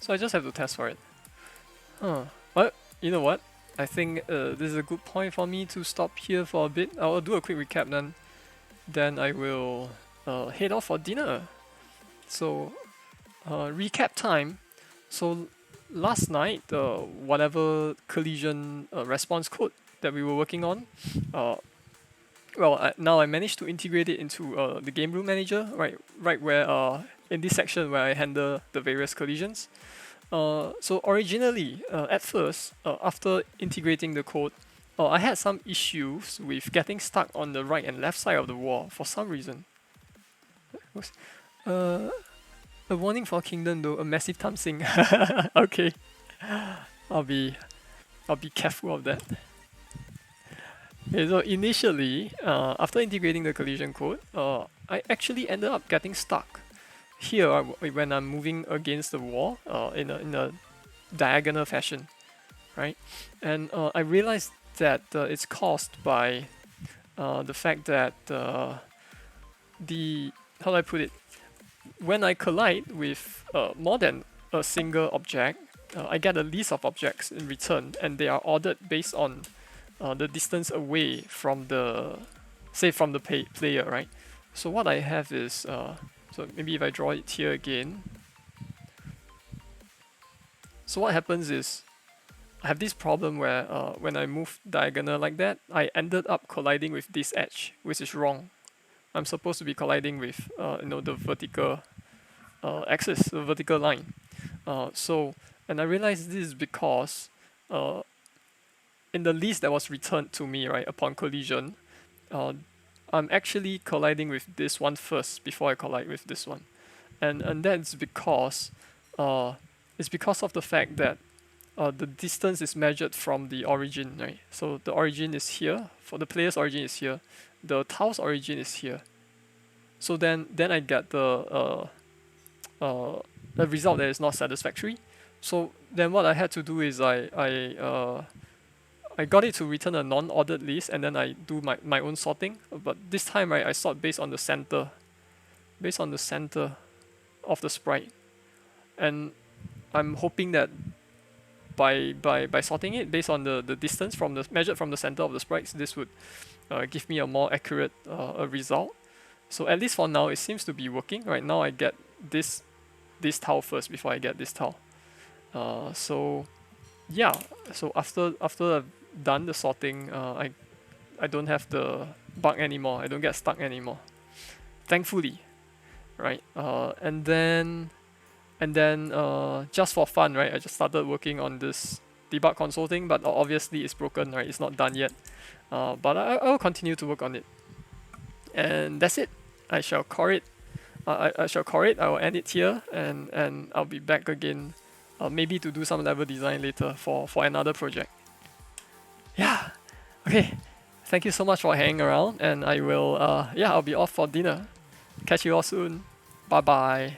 So I just have to test for it. Huh. But you know what? I think this is a good point for me to stop here for a bit. I'll do a quick recap then. Then I will head off for dinner. So recap time. So last night, whatever collision response code that we were working on, now I managed to integrate it into the game room manager, right where in this section where I handle the various collisions. So originally, at first, after integrating the code, I had some issues with getting stuck on the right and left side of the wall for some reason. Uh, a warning for Kingdom though, a massive time sink. Okay, I'll be careful of that. Okay, so initially, after integrating the collision code, I actually ended up getting stuck here when I'm moving against the wall in a diagonal fashion, right? And I realized that it's caused by the fact that how do I put it? When I collide with more than a single object, I get a list of objects in return, and they are ordered based on the distance away from the player, right? So what I have is so maybe if I draw it here again. So what happens is I have this problem where when I move diagonal like that, I ended up colliding with this edge, which is wrong. I'm supposed to be colliding with the vertical axis, the vertical line. And I realized this is because in the list that was returned to me, right, upon collision, I'm actually colliding with this one first before I collide with this one, and that's because it's because of the fact that the distance is measured from the origin, right? So the origin is here, for the player's origin is here, the tile's origin is here. So then I get the result that is not satisfactory. So then what I had to do is I I got it to return a non-ordered list, and then I do my own sorting. But this time, right, I sort based on the center, of the sprite, and I'm hoping that by sorting it based on the distance from the measured from the center of the sprites, this would give me a more accurate result. So at least for now, it seems to be working. Right now, I get this tile first before I get this tile. So yeah, so after I've done the sorting, I don't have the bug anymore. I don't get stuck anymore, thankfully, right? And then just for fun, right? I just started working on this debug console thing, but obviously it's broken, right? It's not done yet. But I will continue to work on it, and that's it. I shall call it. I shall call it. I will end it here, and I'll be back again, maybe to do some level design later for another project. Yeah. Okay. Thank you so much for hanging around, and I will. I'll be off for dinner. Catch you all soon. Bye bye.